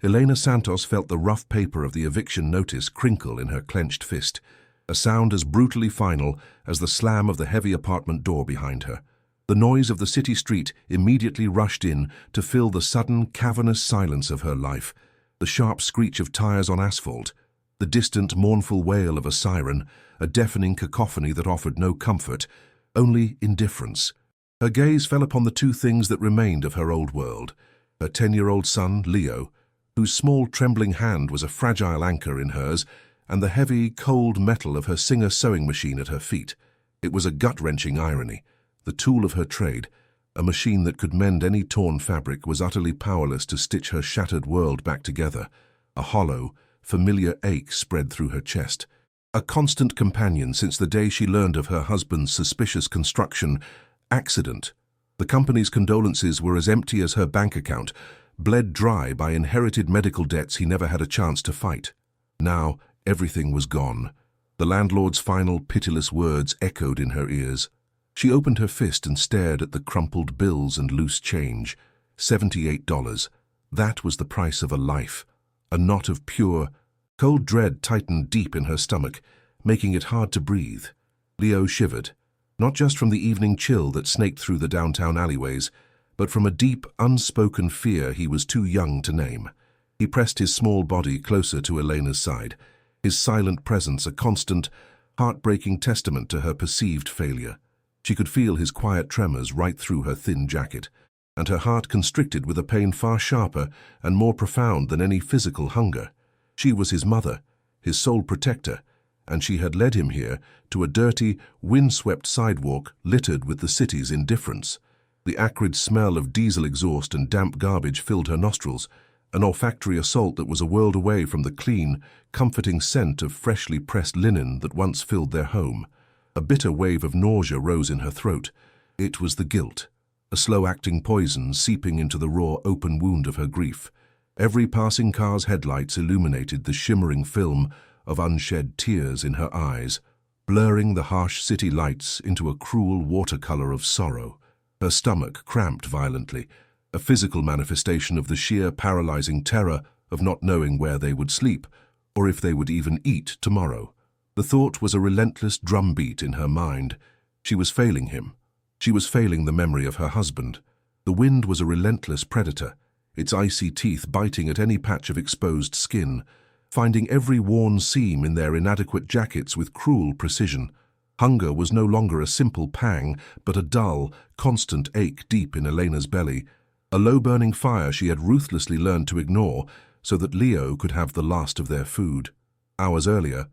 Elena Santos felt the rough paper of the eviction notice crinkle in her clenched fist, a sound as brutally final as the slam of the heavy apartment door behind her. The noise of the city street immediately rushed in to fill the sudden, cavernous silence of her life. The sharp screech of tires on asphalt, the distant, mournful wail of a siren, a deafening cacophony that offered no comfort, only indifference. Her gaze fell upon the two things that remained of her old world: her 10-year-old son, Leo, whose small, trembling hand was a fragile anchor in hers, and the heavy, cold metal of her Singer sewing machine at her feet. It was a gut-wrenching irony. The tool of her trade, a machine that could mend any torn fabric, was utterly powerless to stitch her shattered world back together. A hollow, familiar ache spread through her chest. A constant companion since the day she learned of her husband's suspicious construction accident. The company's condolences were as empty as her bank account, bled dry by inherited medical debts he never had a chance to fight. Now, everything was gone. The landlord's final, pitiless words echoed in her ears. She opened her fist and stared at the crumpled bills and loose change. $78. That was the price of a life. A knot of pure, cold dread tightened deep in her stomach, making it hard to breathe. Leo shivered, not just from the evening chill that snaked through the downtown alleyways, but from a deep, unspoken fear he was too young to name. He pressed his small body closer to Elena's side, his silent presence a constant, heartbreaking testament to her perceived failure. She could feel his quiet tremors right through her thin jacket, and her heart constricted with a pain far sharper and more profound than any physical hunger. She was his mother, his sole protector, and she had led him here to a dirty, wind-swept sidewalk littered with the city's indifference. The acrid smell of diesel exhaust and damp garbage filled her nostrils, an olfactory assault that was a world away from the clean, comforting scent of freshly pressed linen that once filled their home. A bitter wave of nausea rose in her throat. It was the guilt, a slow-acting poison seeping into the raw, open wound of her grief. Every passing car's headlights illuminated the shimmering film of unshed tears in her eyes, blurring the harsh city lights into a cruel watercolor of sorrow. Her stomach cramped violently, a physical manifestation of the sheer paralyzing terror of not knowing where they would sleep, or if they would even eat tomorrow. The thought was a relentless drumbeat in her mind. She was failing him. She was failing the memory of her husband. The wind was a relentless predator, its icy teeth biting at any patch of exposed skin, finding every worn seam in their inadequate jackets with cruel precision. Hunger was no longer a simple pang, but a dull, constant ache deep in Elena's belly, a low-burning fire she had ruthlessly learned to ignore so that Leo could have the last of their food. Hours earlier,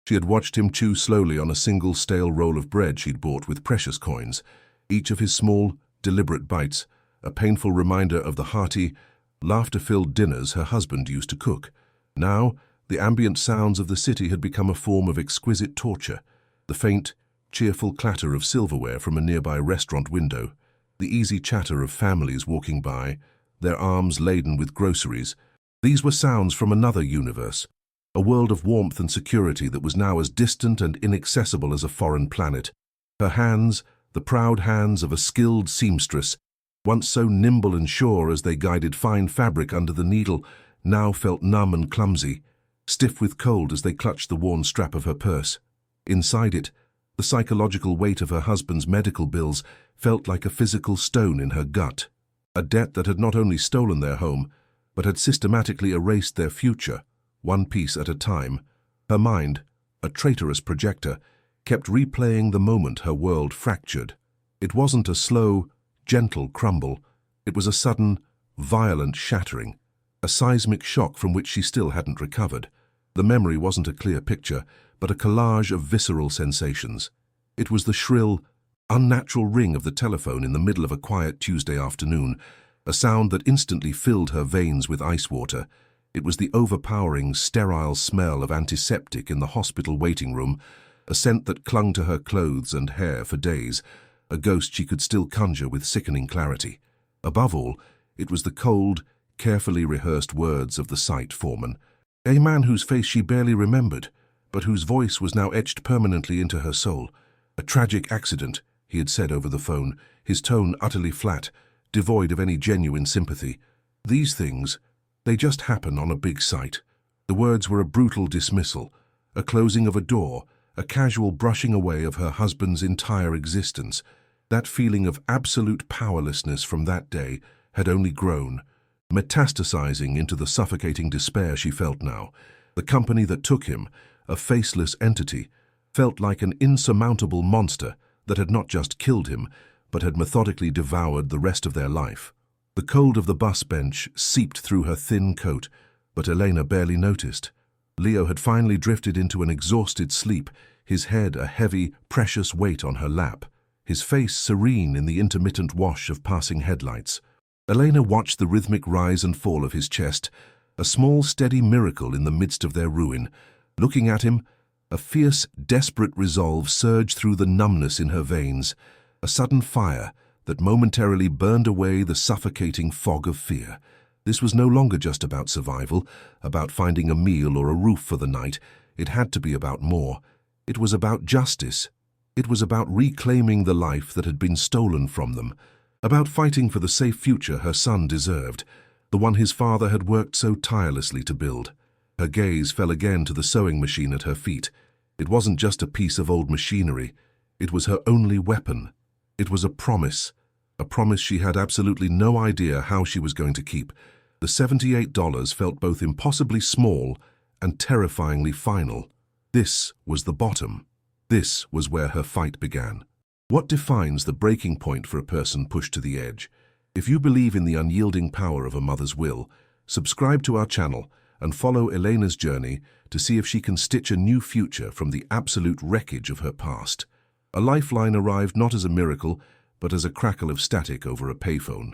she had watched him chew slowly on a single stale roll of bread she'd bought with precious coins, each of his small, deliberate bites, a painful reminder of the hearty, laughter-filled dinners her husband used to cook. Now, the ambient sounds of the city had become a form of exquisite torture. The faint, cheerful clatter of silverware from a nearby restaurant window, the easy chatter of families walking by, their arms laden with groceries. These were sounds from another universe, a world of warmth and security that was now as distant and inaccessible as a foreign planet. Her hands, the proud hands of a skilled seamstress, once so nimble and sure as they guided fine fabric under the needle, now felt numb and clumsy, stiff with cold as they clutched the worn strap of her purse. Inside it, the psychological weight of her husband's medical bills felt like a physical stone in her gut, a debt that had not only stolen their home, but had systematically erased their future, one piece at a time. Her mind, a traitorous projector, kept replaying the moment her world fractured. It wasn't a slow, gentle crumble. It was a sudden, violent shattering, a seismic shock from which she still hadn't recovered. The memory wasn't a clear picture, but a collage of visceral sensations. It was the shrill, unnatural ring of the telephone in the middle of a quiet Tuesday afternoon, a sound that instantly filled her veins with ice water. It was the overpowering, sterile smell of antiseptic in the hospital waiting room, a scent that clung to her clothes and hair for days, a ghost she could still conjure with sickening clarity. Above all, it was the cold, carefully rehearsed words of the site foreman, a man whose face she barely remembered, but whose voice was now etched permanently into her soul. "A tragic accident," he had said over the phone, his tone utterly flat, devoid of any genuine sympathy. These things, They just happen on a big site. The words were a brutal dismissal, a closing of a door, a casual brushing away of her husband's entire existence. That feeling of absolute powerlessness from that day had only grown, metastasizing into the suffocating despair she felt now. The company that took him, a faceless entity, felt like an insurmountable monster that had not just killed him, but had methodically devoured the rest of their life. The cold of the bus bench seeped through her thin coat, but Elena barely noticed. Leo had finally drifted into an exhausted sleep, his head a heavy, precious weight on her lap, his face serene in the intermittent wash of passing headlights. Elena watched the rhythmic rise and fall of his chest, a small, steady miracle in the midst of their ruin. Looking at him, a fierce, desperate resolve surged through the numbness in her veins, a sudden fire that momentarily burned away the suffocating fog of fear. This was no longer just about survival, about finding a meal or a roof for the night. It had to be about more. It was about justice. It was about reclaiming the life that had been stolen from them, about fighting for the safe future her son deserved, the one his father had worked so tirelessly to build. Her gaze fell again to the sewing machine at her feet. It wasn't just a piece of old machinery. It was her only weapon. It was a promise she had absolutely no idea how she was going to keep. The $78 felt both impossibly small and terrifyingly final. This was the bottom. This was where her fight began. What defines the breaking point for a person pushed to the edge? If you believe in the unyielding power of a mother's will, subscribe to our channel and follow Elena's journey to see if she can stitch a new future from the absolute wreckage of her past. A lifeline arrived not as a miracle, but as a crackle of static over a payphone.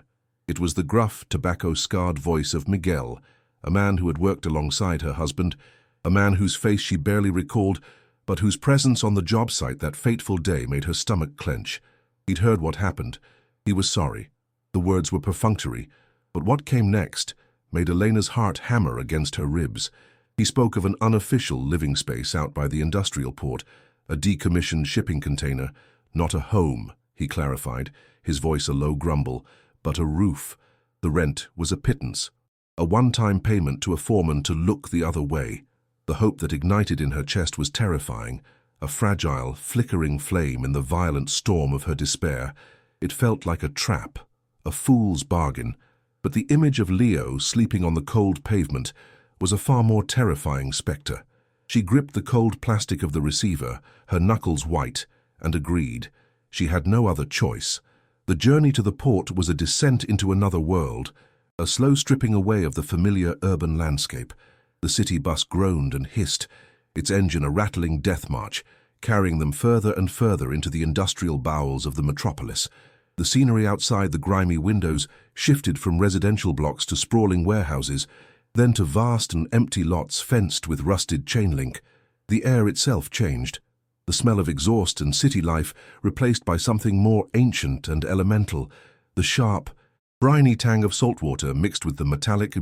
It was the gruff, tobacco-scarred voice of Miguel, a man who had worked alongside her husband, a man whose face she barely recalled, but whose presence on the job site that fateful day made her stomach clench. He'd heard what happened. He was sorry. The words were perfunctory, but what came next made Elena's heart hammer against her ribs. He spoke of an unofficial living space out by the industrial port, a decommissioned shipping container, not a home, he clarified, his voice a low grumble, but a roof. The rent was a pittance, a one-time payment to a foreman to look the other way. The hope that ignited in her chest was terrifying, a fragile, flickering flame in the violent storm of her despair. It felt like a trap, a fool's bargain, but the image of Leo sleeping on the cold pavement was a far more terrifying spectre. She gripped the cold plastic of the receiver, her knuckles white, and agreed. She had no other choice. The journey to the port was a descent into another world, a slow stripping away of the familiar urban landscape. The city bus groaned and hissed, its engine a rattling death march, carrying them further and further into the industrial bowels of the metropolis. The scenery outside the grimy windows shifted from residential blocks to sprawling warehouses, then to vast and empty lots fenced with rusted chain link. The air itself changed. The smell of exhaust and city life replaced by something more ancient and elemental, the sharp, briny tang of saltwater mixed with the metallic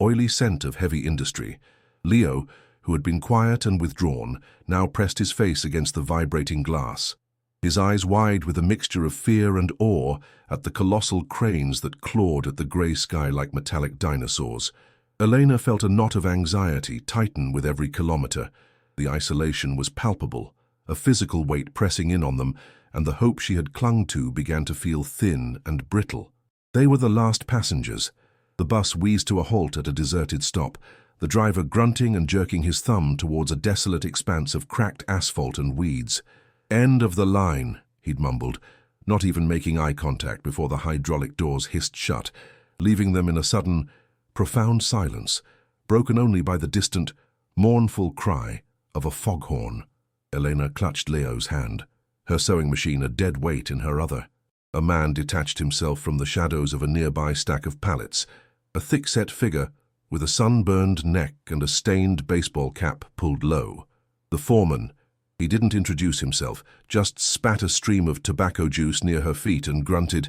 oily scent of heavy industry. Leo, who had been quiet and withdrawn, now pressed his face against the vibrating glass, his eyes wide with a mixture of fear and awe at the colossal cranes that clawed at the grey sky like metallic dinosaurs. Elena felt a knot of anxiety tighten with every kilometer. The isolation was palpable, a physical weight pressing in on them, and the hope she had clung to began to feel thin and brittle. They were the last passengers. The bus wheezed to a halt at a deserted stop, the driver grunting and jerking his thumb towards a desolate expanse of cracked asphalt and weeds. "End of the line," he'd mumbled, not even making eye contact before the hydraulic doors hissed shut, leaving them in a sudden, profound silence, broken only by the distant, mournful cry of a foghorn. Elena clutched Leo's hand, her sewing machine a dead weight in her other. A man detached himself from the shadows of a nearby stack of pallets, a thick-set figure with a sunburned neck and a stained baseball cap pulled low. The foreman. He didn't introduce himself, just spat a stream of tobacco juice near her feet and grunted,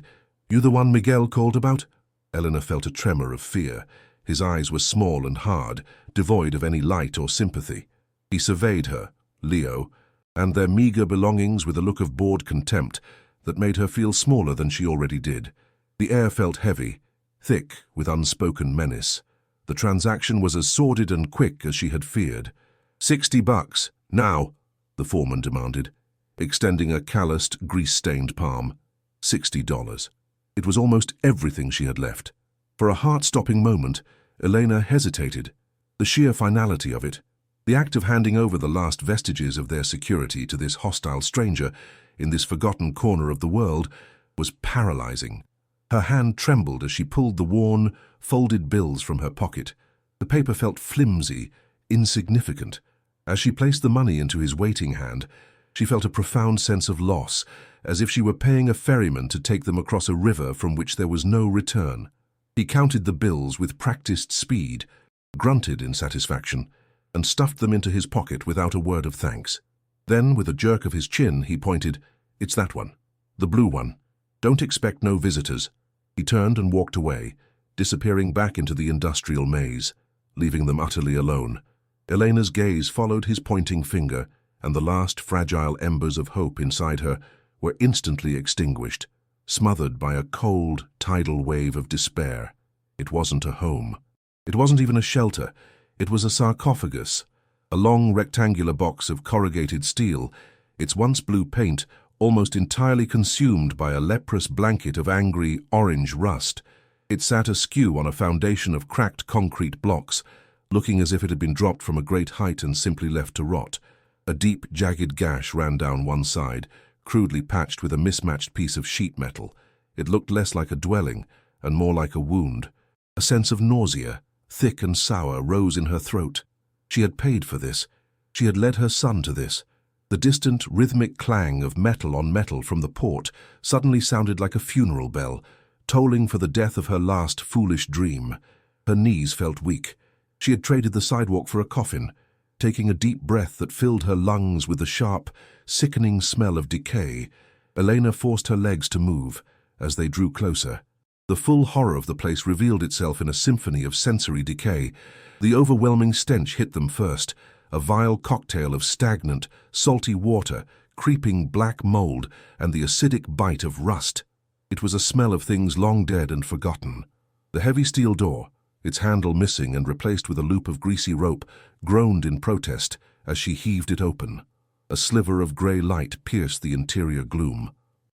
"You the one Miguel called about?" Elena felt a tremor of fear. His eyes were small and hard, devoid of any light or sympathy. He surveyed her, Leo, and their meager belongings with a look of bored contempt that made her feel smaller than she already did. The air felt heavy, thick with unspoken menace. The transaction was as sordid and quick as she had feared. $60, now, the foreman demanded, extending a calloused, grease-stained palm. $60. It was almost everything she had left. For a heart-stopping moment, Elena hesitated. The sheer finality of it, the act of handing over the last vestiges of their security to this hostile stranger in this forgotten corner of the world, was paralyzing. Her hand trembled as she pulled the worn, folded bills from her pocket. The paper felt flimsy, insignificant. As she placed the money into his waiting hand, she felt a profound sense of loss, as if she were paying a ferryman to take them across a river from which there was no return. He counted the bills with practiced speed, grunted in satisfaction, and stuffed them into his pocket without a word of thanks. Then, with a jerk of his chin, he pointed, "It's that one. The blue one. Don't expect no visitors." He turned and walked away, disappearing back into the industrial maze, leaving them utterly alone. Elena's gaze followed his pointing finger, and the last fragile embers of hope inside her were instantly extinguished, smothered by a cold, tidal wave of despair. It wasn't a home. It wasn't even a shelter. It was a sarcophagus, a long rectangular box of corrugated steel, its once blue paint almost entirely consumed by a leprous blanket of angry, orange rust. It sat askew on a foundation of cracked concrete blocks, looking as if it had been dropped from a great height and simply left to rot. A deep, jagged gash ran down one side, crudely patched with a mismatched piece of sheet metal. It looked less like a dwelling and more like a wound. A sense of nausea, thick and sour, rose in her throat. She had paid for this. She had led her son to this. The distant, rhythmic clang of metal on metal from the port suddenly sounded like a funeral bell, tolling for the death of her last foolish dream. Her knees felt weak. She had traded the sidewalk for a coffin, taking a deep breath that filled her lungs with the sharp, sickening smell of decay. Elena forced her legs to move as they drew closer. The full horror of the place revealed itself in a symphony of sensory decay. The overwhelming stench hit them first, a vile cocktail of stagnant, salty water, creeping black mold, and the acidic bite of rust. It was a smell of things long dead and forgotten. The heavy steel door, its handle missing and replaced with a loop of greasy rope, groaned in protest as she heaved it open. A sliver of grey light pierced the interior gloom,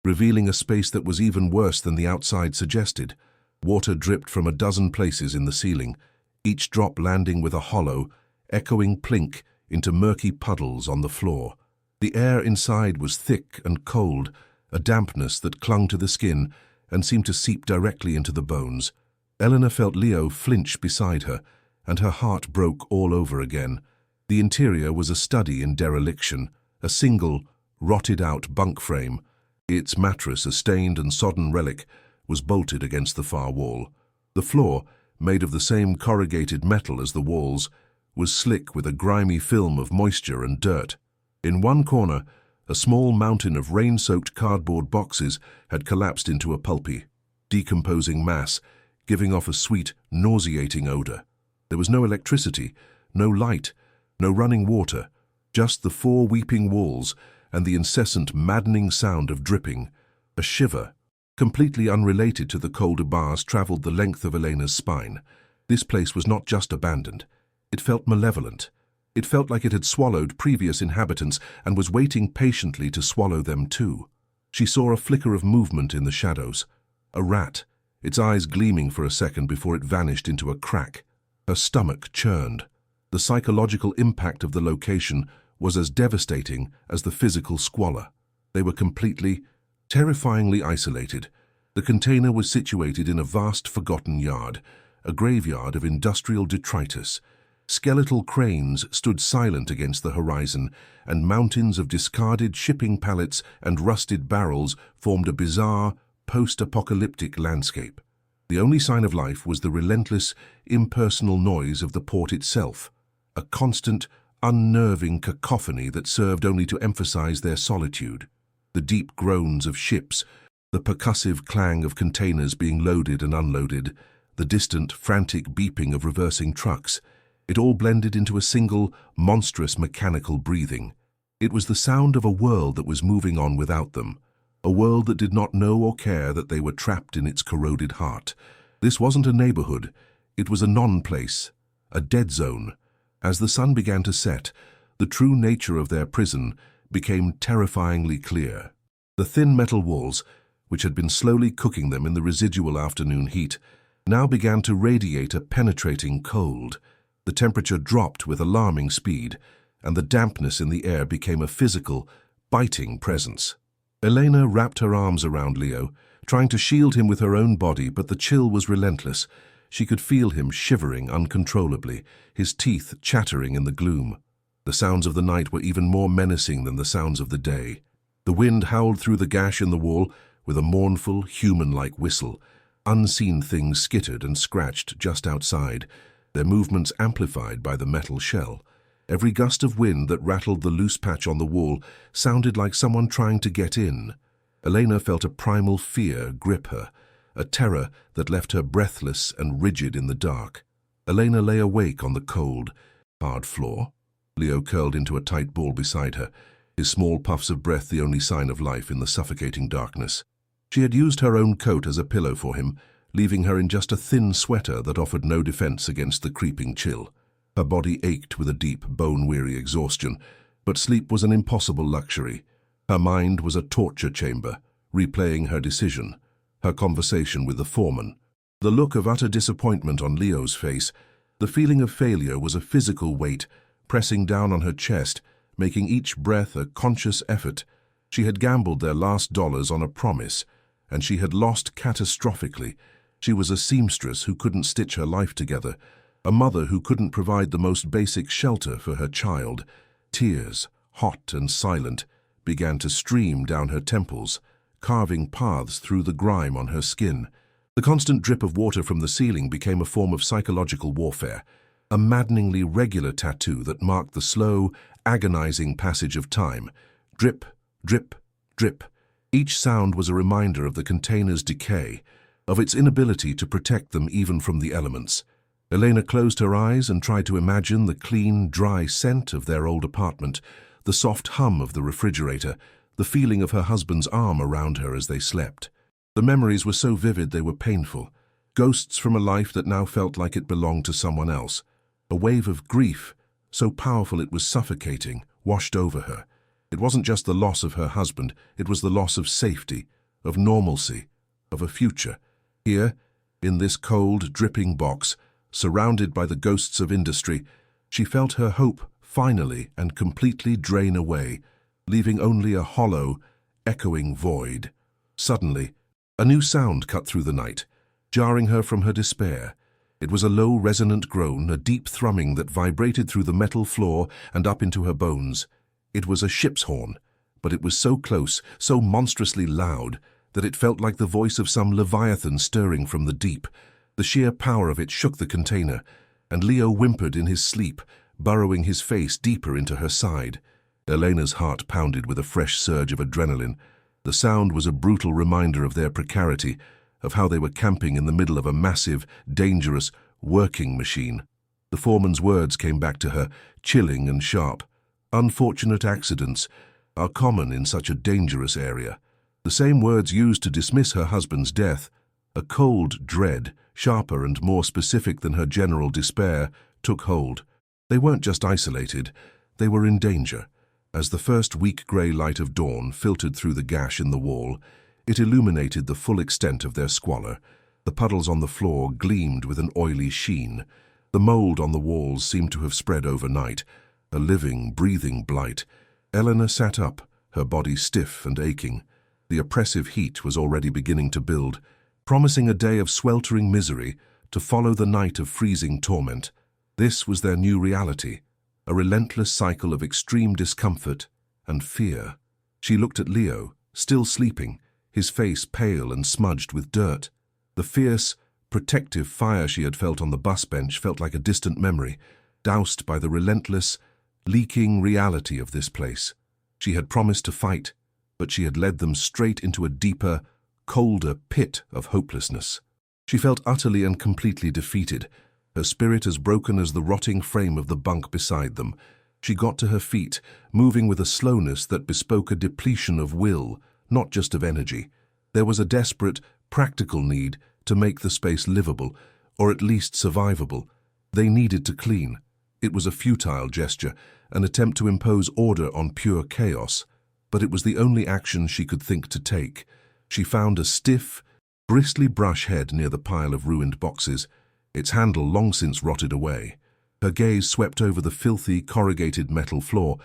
revealing a space that was even worse than the outside suggested. Water dripped from a dozen places in the ceiling, each drop landing with a hollow, echoing plink into murky puddles on the floor. The air inside was thick and cold, a dampness that clung to the skin and seemed to seep directly into the bones. Elena felt Leo flinch beside her, and her heart broke all over again. The interior was a study in dereliction, a single, rotted-out bunk frame. Its mattress, a stained and sodden relic, was bolted against the far wall. The floor, made of the same corrugated metal as the walls, was slick with a grimy film of moisture and dirt. In one corner, a small mountain of rain-soaked cardboard boxes had collapsed into a pulpy, decomposing mass, giving off a sweet, nauseating odor. There was no electricity, no light, no running water, just the four weeping walls and the incessant, maddening sound of dripping. A shiver, completely unrelated to the colder bars, traveled the length of Elena's spine. This place was not just abandoned. It felt malevolent. It felt like it had swallowed previous inhabitants and was waiting patiently to swallow them too. She saw a flicker of movement in the shadows. A rat, its eyes gleaming for a second before it vanished into a crack. Her stomach churned. The psychological impact of the location was as devastating as the physical squalor. They were completely, terrifyingly isolated. The container was situated in a vast forgotten yard, a graveyard of industrial detritus. Skeletal cranes stood silent against the horizon, and mountains of discarded shipping pallets and rusted barrels formed a bizarre, post-apocalyptic landscape. The only sign of life was the relentless, impersonal noise of the port itself, a constant, unnerving cacophony that served only to emphasize their solitude. The deep groans of ships, the percussive clang of containers being loaded and unloaded, the distant, frantic beeping of reversing trucks, it all blended into a single, monstrous mechanical breathing. It was the sound of a world that was moving on without them, a world that did not know or care that they were trapped in its corroded heart. This wasn't a neighborhood. It was a non-place, a dead zone. As the sun began to set, the true nature of their prison became terrifyingly clear. The thin metal walls, which had been slowly cooking them in the residual afternoon heat, now began to radiate a penetrating cold. The temperature dropped with alarming speed, and the dampness in the air became a physical, biting presence. Elena wrapped her arms around Leo, trying to shield him with her own body, but the chill was relentless. She could feel him shivering uncontrollably, his teeth chattering in the gloom. The sounds of the night were even more menacing than the sounds of the day. The wind howled through the gash in the wall with a mournful, human-like whistle. Unseen things skittered and scratched just outside, their movements amplified by the metal shell. Every gust of wind that rattled the loose patch on the wall sounded like someone trying to get in. Elena felt a primal fear grip her, a terror that left her breathless and rigid in the dark. Elena lay awake on the cold, hard floor. Leo curled into a tight ball beside her, his small puffs of breath the only sign of life in the suffocating darkness. She had used her own coat as a pillow for him, leaving her in just a thin sweater that offered no defense against the creeping chill. Her body ached with a deep, bone-weary exhaustion, but sleep was an impossible luxury. Her mind was a torture chamber, replaying her decision, her conversation with the foreman. The look of utter disappointment on Leo's face, the feeling of failure was a physical weight, pressing down on her chest, making each breath a conscious effort. She had gambled their last dollars on a promise, and she had lost catastrophically. She was a seamstress who couldn't stitch her life together, a mother who couldn't provide the most basic shelter for her child. Tears, hot and silent, began to stream down her temples, carving paths through the grime on her skin. The constant drip of water from the ceiling became a form of psychological warfare, a maddeningly regular tattoo that marked the slow, agonizing passage of time. Drip, drip, drip. Each sound was a reminder of the container's decay, of its inability to protect them even from the elements. Elena closed her eyes and tried to imagine the clean, dry scent of their old apartment, the soft hum of the refrigerator, the feeling of her husband's arm around her as they slept. The memories were so vivid they were painful, ghosts from a life that now felt like it belonged to someone else. A wave of grief, so powerful it was suffocating, washed over her. It wasn't just the loss of her husband, it was the loss of safety, of normalcy, of a future. Here, in this cold, dripping box, surrounded by the ghosts of industry, she felt her hope finally and completely drain away, leaving only a hollow, echoing void. Suddenly, a new sound cut through the night, jarring her from her despair. It was a low, resonant groan, a deep thrumming that vibrated through the metal floor and up into her bones. It was a ship's horn, but it was so close, so monstrously loud, that it felt like the voice of some leviathan stirring from the deep. The sheer power of it shook the container, and Leo whimpered in his sleep, burrowing his face deeper into her side. Elena's heart pounded with a fresh surge of adrenaline. The sound was a brutal reminder of their precarity, of how they were camping in the middle of a massive, dangerous, working machine. The foreman's words came back to her, chilling and sharp. Unfortunate accidents are common in such a dangerous area. The same words used to dismiss her husband's death. A cold dread, sharper and more specific than her general despair, took hold. They weren't just isolated, they were in danger. As the first weak grey light of dawn filtered through the gash in the wall, it illuminated the full extent of their squalor. The puddles on the floor gleamed with an oily sheen. The mold on the walls seemed to have spread overnight, a living, breathing blight. Elena sat up, her body stiff and aching. The oppressive heat was already beginning to build, promising a day of sweltering misery to follow the night of freezing torment. This was their new reality, a relentless cycle of extreme discomfort and fear. She looked at Leo, still sleeping, his face pale and smudged with dirt. The fierce, protective fire she had felt on the bus bench felt like a distant memory, doused by the relentless, leaking reality of this place. She had promised to fight, but she had led them straight into a deeper, colder pit of hopelessness. She felt utterly and completely defeated, her spirit as broken as the rotting frame of the bunk beside them. She got to her feet, moving with a slowness that bespoke a depletion of will, not just of energy. There was a desperate, practical need to make the space livable, or at least survivable. They needed to clean. It was a futile gesture, an attempt to impose order on pure chaos, but it was the only action she could think to take. She found a stiff, bristly brush head near the pile of ruined boxes, its handle long since rotted away. Her gaze swept over the filthy, corrugated metal floor,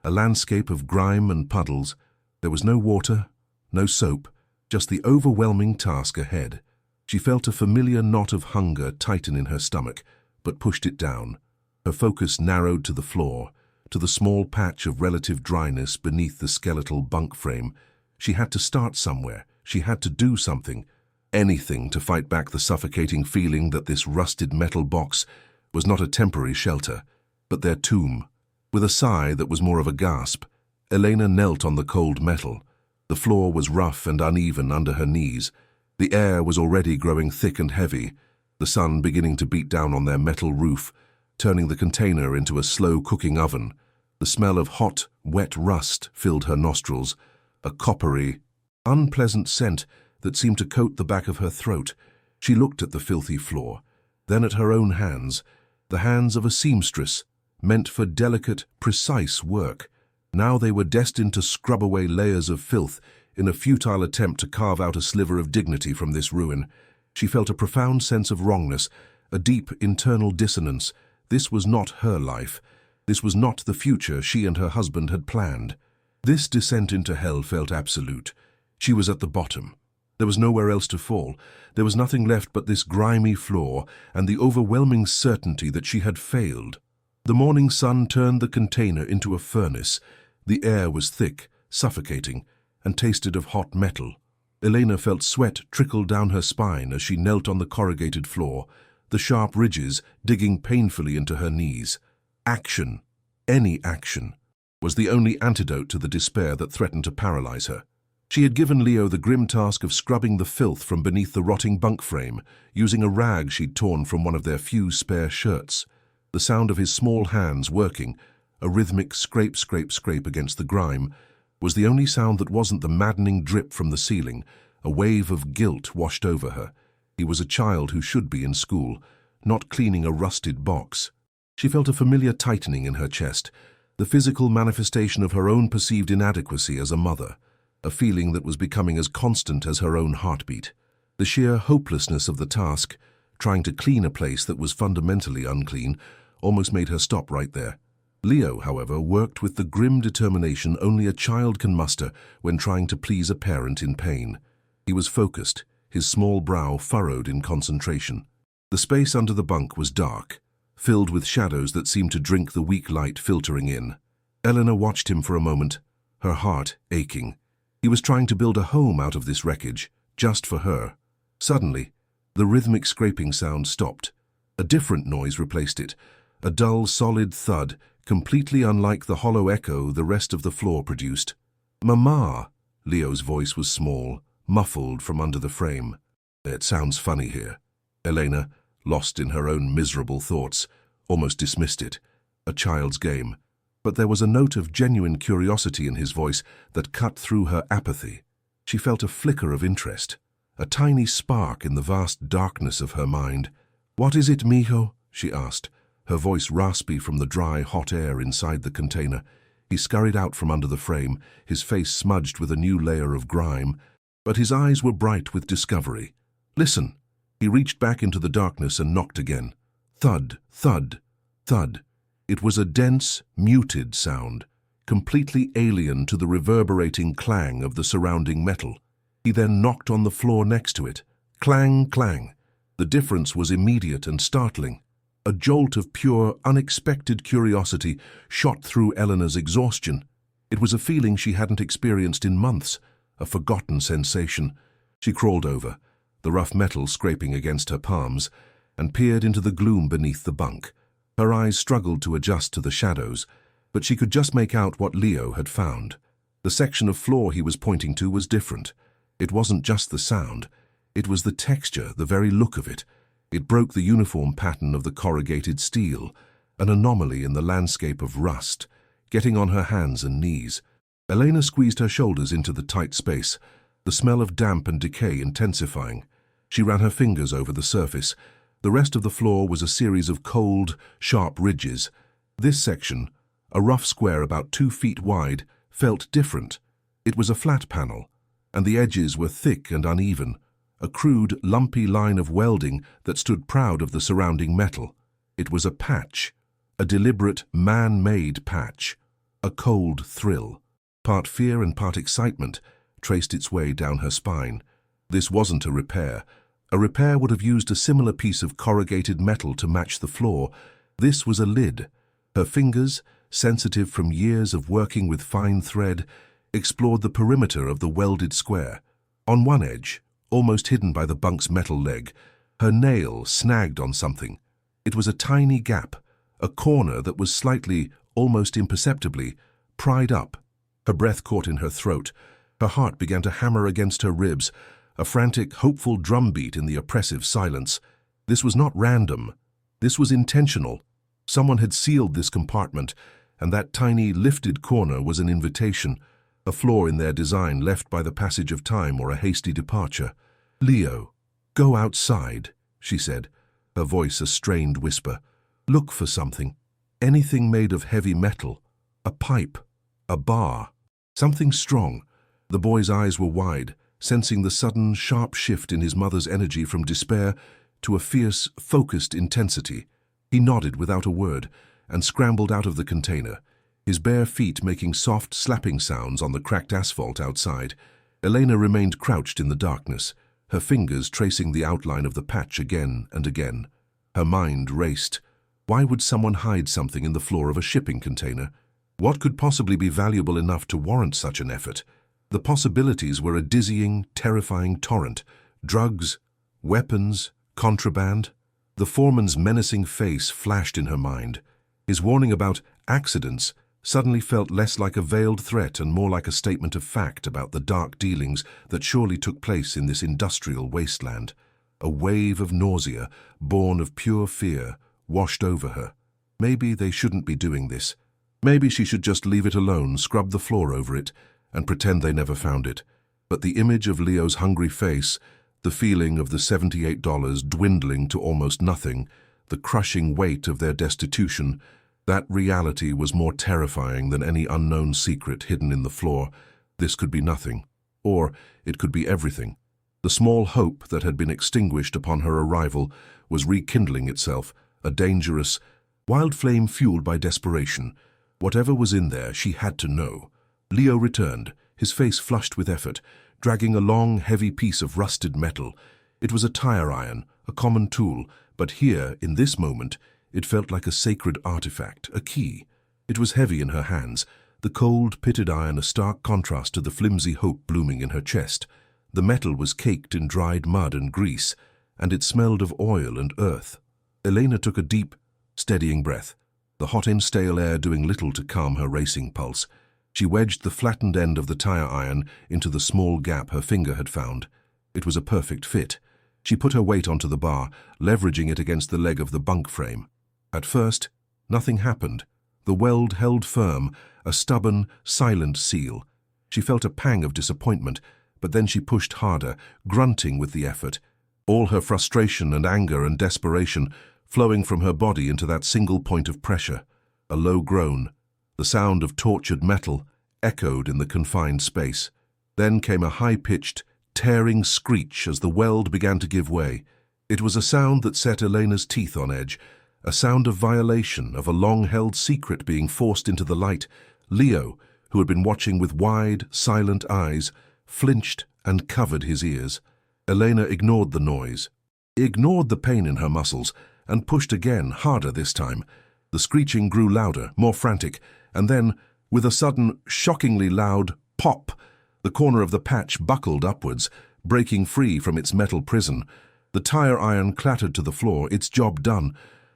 a landscape of grime and puddles. There was no water, no soap, just the overwhelming task ahead. She felt a familiar knot of hunger tighten in her stomach, but pushed it down. Her focus narrowed to the floor, to the small patch of relative dryness beneath the skeletal bunk frame. She had to start somewhere. She had to do something, anything to fight back the suffocating feeling that this rusted metal box was not a temporary shelter, but their tomb. With a sigh that was more of a gasp, Elena knelt on the cold metal. The floor was rough and uneven under her knees. The air was already growing thick and heavy, the sun beginning to beat down on their metal roof, turning the container into a slow-cooking oven. The smell of hot, wet rust filled her nostrils, a coppery, unpleasant scent that seemed to coat the back of her throat. She looked at the filthy floor, then at her own hands, the hands of a seamstress, meant for delicate, precise work. Now they were destined to scrub away layers of filth in a futile attempt to carve out a sliver of dignity from this ruin. She felt a profound sense of wrongness, a deep internal dissonance. This was not her life. This was not the future she and her husband had planned. This descent into hell felt absolute. She was at the bottom. There was nowhere else to fall. There was nothing left but this grimy floor and the overwhelming certainty that she had failed. The morning sun turned the container into a furnace. The air was thick, suffocating, and tasted of hot metal. Elena felt sweat trickle down her spine as she knelt on the corrugated floor, the sharp ridges digging painfully into her knees. Action, any action, was the only antidote to the despair that threatened to paralyze her. She had given Leo the grim task of scrubbing the filth from beneath the rotting bunk frame, using a rag she'd torn from one of their few spare shirts. The sound of his small hands working, a rhythmic scrape, scrape, scrape against the grime, was the only sound that wasn't the maddening drip from the ceiling. A wave of guilt washed over her. He was a child who should be in school, not cleaning a rusted box. She felt a familiar tightening in her chest, the physical manifestation of her own perceived inadequacy as a mother, a feeling that was becoming as constant as her own heartbeat. The sheer hopelessness of the task, trying to clean a place that was fundamentally unclean, almost made her stop right there. Leo, however, worked with the grim determination only a child can muster when trying to please a parent in pain. He was focused, his small brow furrowed in concentration. The space under the bunk was dark, filled with shadows that seemed to drink the weak light filtering in. Elena watched him for a moment, her heart aching. He was trying to build a home out of this wreckage, just for her. Suddenly, the rhythmic scraping sound stopped. A different noise replaced it, a dull, solid thud, completely unlike the hollow echo the rest of the floor produced. "Mama!" Leo's voice was small, muffled from under the frame. "It sounds funny here." Elena, lost in her own miserable thoughts, almost dismissed it. A child's game. But there was a note of genuine curiosity in his voice that cut through her apathy. She felt a flicker of interest, a tiny spark in the vast darkness of her mind. "What is it, mijo?" she asked, her voice raspy from the dry, hot air inside the container. He scurried out from under the frame, his face smudged with a new layer of grime, but his eyes were bright with discovery. "Listen." He reached back into the darkness and knocked again. Thud, thud, thud. It was a dense, muted sound, completely alien to the reverberating clang of the surrounding metal. He then knocked on the floor next to it. Clang, clang. The difference was immediate and startling. A jolt of pure, unexpected curiosity shot through Eleanor's exhaustion. It was a feeling she hadn't experienced in months, a forgotten sensation. She crawled over, the rough metal scraping against her palms, and peered into the gloom beneath the bunk. Her eyes struggled to adjust to the shadows, but she could just make out what Leo had found. The section of floor he was pointing to was different. It wasn't just the sound. It was the texture, the very look of it. It broke the uniform pattern of the corrugated steel, an anomaly in the landscape of rust, getting on her hands and knees. Elena squeezed her shoulders into the tight space, the smell of damp and decay intensifying. She ran her fingers over the surface, The rest of the floor was a series of cold, sharp ridges. This section, a rough square about 2 feet wide, felt different. It was a flat panel, and the edges were thick and uneven, a crude, lumpy line of welding that stood proud of the surrounding metal. It was a patch, a deliberate, man-made patch, a cold thrill. Part fear and part excitement traced its way down her spine. This wasn't a repair. A repair would have used a similar piece of corrugated metal to match the floor. This was a lid. Her fingers, sensitive from years of working with fine thread, explored the perimeter of the welded square. On one edge, almost hidden by the bunk's metal leg, her nail snagged on something. It was a tiny gap, a corner that was slightly, almost imperceptibly, pried up. Her breath caught in her throat. Her heart began to hammer against her ribs, a frantic, hopeful drumbeat in the oppressive silence. This was not random. This was intentional. Someone had sealed this compartment, and that tiny, lifted corner was an invitation, a flaw in their design left by the passage of time or a hasty departure. "Leo, go outside," she said, her voice a strained whisper. "Look for something. Anything made of heavy metal. A pipe. A bar. Something strong." The boy's eyes were wide, sensing the sudden, sharp shift in his mother's energy from despair to a fierce, focused intensity. He nodded without a word and scrambled out of the container, his bare feet making soft, slapping sounds on the cracked asphalt outside. Elena remained crouched in the darkness, her fingers tracing the outline of the patch again and again. Her mind raced. Why would someone hide something in the floor of a shipping container? What could possibly be valuable enough to warrant such an effort? The possibilities were a dizzying, terrifying torrent. Drugs, weapons, contraband. The foreman's menacing face flashed in her mind. His warning about accidents suddenly felt less like a veiled threat and more like a statement of fact about the dark dealings that surely took place in this industrial wasteland. A wave of nausea, born of pure fear, washed over her. Maybe they shouldn't be doing this. Maybe she should just leave it alone, scrub the floor over it, and pretend they never found it. But the image of Leo's hungry face, the feeling of the $78 dwindling to almost nothing, the crushing weight of their destitution, that reality was more terrifying than any unknown secret hidden in the floor. This could be nothing, or it could be everything. The small hope that had been extinguished upon her arrival was rekindling itself, a dangerous, wild flame fueled by desperation. Whatever was in there, she had to know. Leo returned, his face flushed with effort, dragging a long, heavy piece of rusted metal. It was a tire iron, a common tool, but here, in this moment, it felt like a sacred artifact, a key. It was heavy in her hands, the cold, pitted iron a stark contrast to the flimsy hope blooming in her chest. The metal was caked in dried mud and grease, and it smelled of oil and earth. Elena took a deep, steadying breath, the hot and stale air doing little to calm her racing pulse. She wedged the flattened end of the tire iron into the small gap her finger had found. It was a perfect fit. She put her weight onto the bar, leveraging it against the leg of the bunk frame. At first, nothing happened. The weld held firm, a stubborn, silent seal. She felt a pang of disappointment, but then she pushed harder, grunting with the effort, all her frustration and anger and desperation flowing from her body into that single point of pressure. A low groan, the sound of tortured metal, echoed in the confined space. Then came a high-pitched, tearing screech as the weld began to give way. It was a sound that set Elena's teeth on edge, a sound of violation, of a long-held secret being forced into the light. Leo, who had been watching with wide, silent eyes, flinched and covered his ears. Elena ignored the noise, ignored the pain in her muscles, and pushed again, harder this time. The screeching grew louder, more frantic, and then, with a sudden, shockingly loud pop, the corner of the patch buckled upwards, breaking free from its metal prison. The tire iron clattered to the floor, its job done.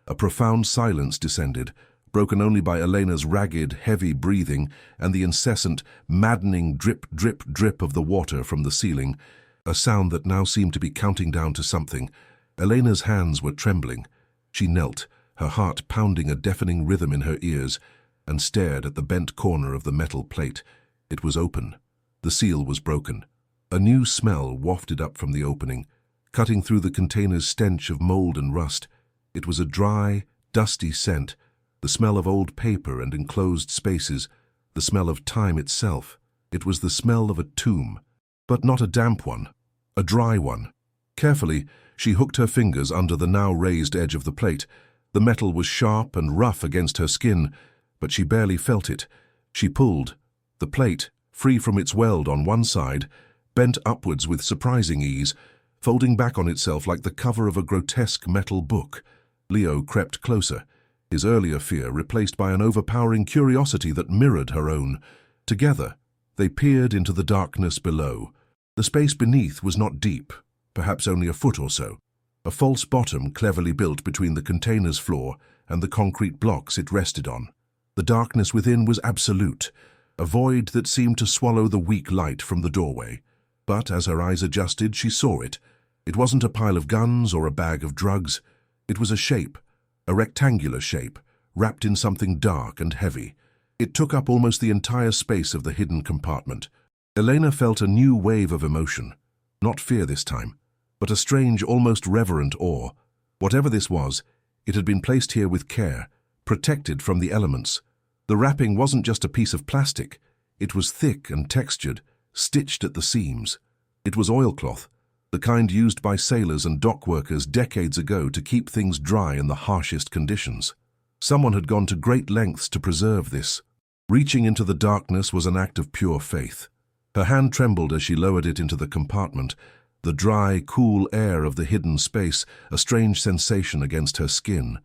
A profound silence descended, broken only by Elena's ragged, heavy breathing and the incessant, maddening drip, drip, drip of the water from the ceiling, a sound that now seemed to be counting down to something. Elena's hands were trembling. She knelt, her heart pounding a deafening rhythm in her ears, and stared at the bent corner of the metal plate. It was open. The seal was broken. A new smell wafted up from the opening, cutting through the container's stench of mold and rust. It was a dry, dusty scent, the smell of old paper and enclosed spaces, the smell of time itself. It was the smell of a tomb, but not a damp one, a dry one. Carefully, she hooked her fingers under the now raised edge of the plate. The metal was sharp and rough against her skin, but she barely felt it. She pulled. The plate, free from its weld on one side, bent upwards with surprising ease, folding back on itself like the cover of a grotesque metal book. Leo crept closer, his earlier fear replaced by an overpowering curiosity that mirrored her own. Together, they peered into the darkness below. The space beneath was not deep, perhaps only a foot or so. A false bottom cleverly built between the container's floor and the concrete blocks it rested on. The darkness within was absolute, a void that seemed to swallow the weak light from the doorway. But as her eyes adjusted, she saw it. It wasn't a pile of guns or a bag of drugs. It was a shape, a rectangular shape, wrapped in something dark and heavy. It took up almost the entire space of the hidden compartment. Elena felt a new wave of emotion. Not fear this time, but a strange, almost reverent awe. Whatever this was, it had been placed here with care, protected from the elements. The wrapping wasn't just a piece of plastic. It was thick and textured, stitched at the seams. It was oilcloth, the kind used by sailors and dock workers decades ago to keep things dry in the harshest conditions. Someone had gone to great lengths to preserve this. Reaching into the darkness was an act of pure faith. Her hand trembled as she lowered it into the compartment, the dry, cool air of the hidden space, a strange sensation against her skin.